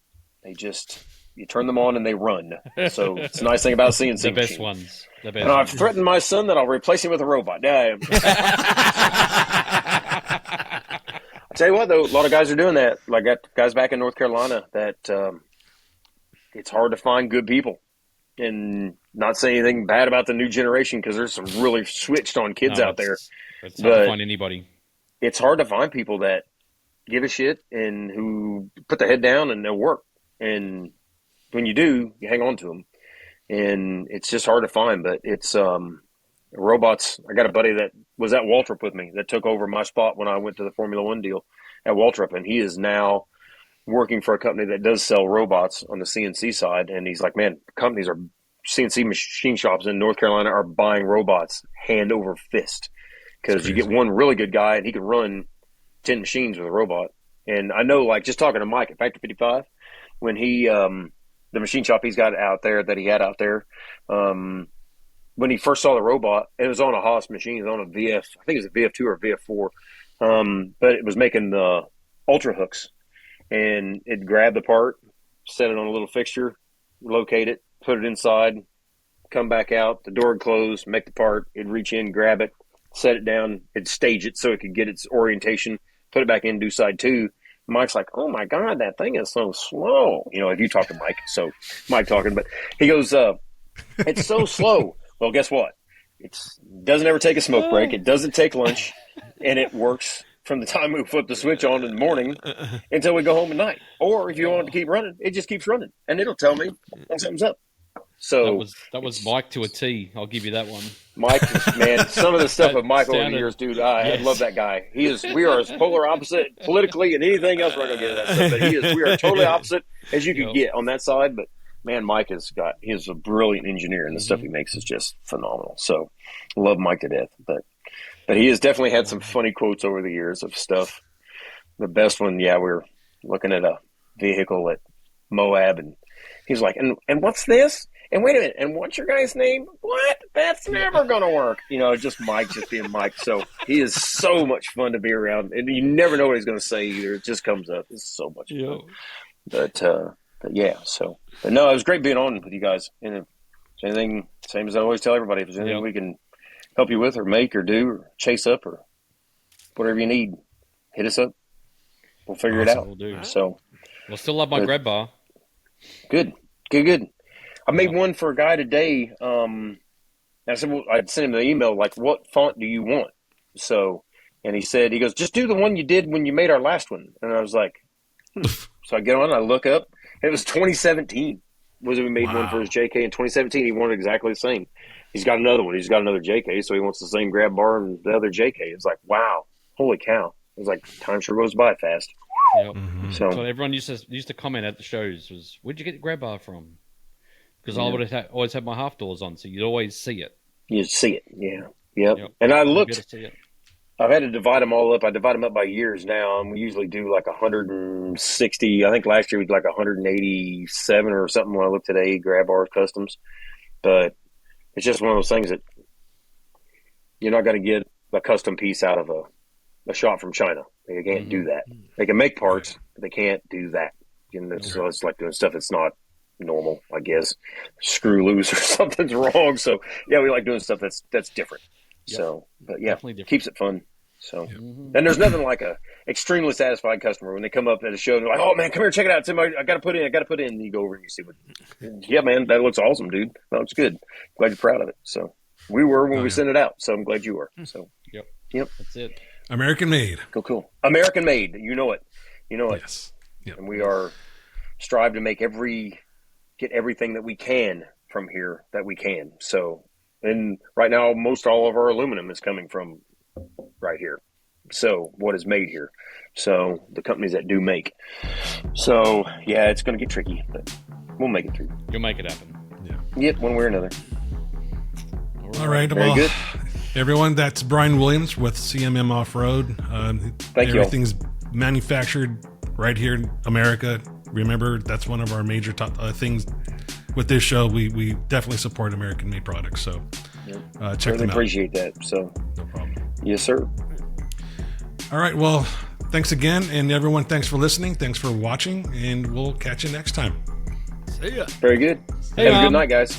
They just, you turn them on and they run. So it's a nice thing about CNC the best machine. ones. The best and I've threatened my son that I'll replace him with a robot. I tell you what, though, a lot of guys are doing that. Like, got guys back in North Carolina that it's hard to find good people. And not say anything bad about the new generation because there's some really switched on kids out there. It's hard to find anybody. It's hard to find people that give a shit and who put their head down and they'll work. And when you do, you hang on to them. And it's just hard to find. But it's robots. I got a buddy that was at Waltrip with me that took over my spot when I went to the Formula One deal at Waltrip. And he is now working for a company that does sell robots on the CNC side. And he's like, man, companies are CNC machine shops in North Carolina are buying robots hand over fist because you get one really good guy and he can run 10 machines with a robot. And I know, like, just talking to Mike at Factory 55, when he, the machine shop he's got out there that he had out there, when he first saw the robot, it was on a Haas machine, it was on a VF, I think it was a VF2 or a VF4, but it was making the ultra hooks. And it'd grab the part, set it on a little fixture, locate it, put it inside, come back out, the door would close, make the part, it'd reach in, grab it, set it down, it'd stage it so it could get its orientation, put it back in, do side 2. Mike's like, oh my God, that thing is so slow. You know, if you talk to Mike, so Mike talking, but he goes, it's so slow. Well, guess what? It doesn't ever take a smoke break. It doesn't take lunch, and it works from the time we flip the switch on in the morning until we go home at night. Or if you want it to keep running, it just keeps running, and it'll tell me when something's up. So that was Mike to a T. I'll give you that one. Mike, man, some of the stuff of Mike over the years, dude, I love that guy. We are as polar opposite politically and anything else. We're not gonna get into that stuff, but we are totally opposite as you could get on that side. But man, Mike he's a brilliant engineer, and the stuff he makes is just phenomenal. So love Mike to death. But But he has definitely had some funny quotes over the years of stuff. The best one, we were looking at a vehicle at Moab, and he's like, and what's this? And wait a minute, and what's your guy's name? What? That's never going to work. Just Mike just being Mike. So he is so much fun to be around. And you never know what he's going to say either. It just comes up. It's so much fun. But yeah, so. But no, it was great being on with you guys. And if there's anything, same as I always tell everybody, if there's anything we can help you with or make or do or chase up or whatever you need, hit us up. We'll figure it out. We'll do. So. We'll still love my grab bar. Good. I made one for a guy today. I said, I'd sent him the email, like, what font do you want? So, and he goes, just do the one you did when you made our last one. And I was like, So I get on, I look up, and it was 2017. We made one for his JK in 2017. He wanted exactly the same. He's got another one. He's got another JK, so he wants the same grab bar and the other JK. It's like, wow, holy cow. It was like, time sure goes by fast. Yep. So everyone used to comment at the shows was, where'd you get the grab bar from? Because I would have always had my half doors on, so you'd always see it. You'd see it, yeah. Yep. And I looked. I've had to divide them all up. I divide them up by years now, and we usually do like 160. I think last year we did like 187 or something when I looked today, grab bars customs. But it's just one of those things that you're not going to get a custom piece out of a shop from China. They can't do that. They can make parts, but they can't do that. So it's like doing stuff that's not normal, I guess. Screw loose or something's wrong. So we like doing stuff that's different. Yep. So, but keeps it fun. So, and there's nothing like a extremely satisfied customer when they come up at a show and they're like, "Oh man, come here, check it out. I got to put in." And you go over and you see what. Yeah, man, that looks awesome, dude. That looks good. Glad you're proud of it. So we were when we sent it out. So I'm glad you were. So yep, that's it. American made. Cool. American made. You know it. Yes. Yep. And we are strive to make get everything that we can from here that we can. So, and right now, most all of our aluminum is coming from right here. So, what is made here? So, the companies that do make. So, it's going to get tricky, but we'll make it through. You'll make it happen. Yeah. Yep, one way or another. All right. Very good. Everyone, that's Brian Williams with CMM Offroad. Thank you. Everything's manufactured right here in America. Remember, that's one of our major things with this show. We definitely support American-made products. So check them out. Appreciate that. So no problem. Yes, sir. All right. Well, thanks again, and everyone, thanks for listening. Thanks for watching, and we'll catch you next time. See ya. Very good. Hey, Have a good night, guys.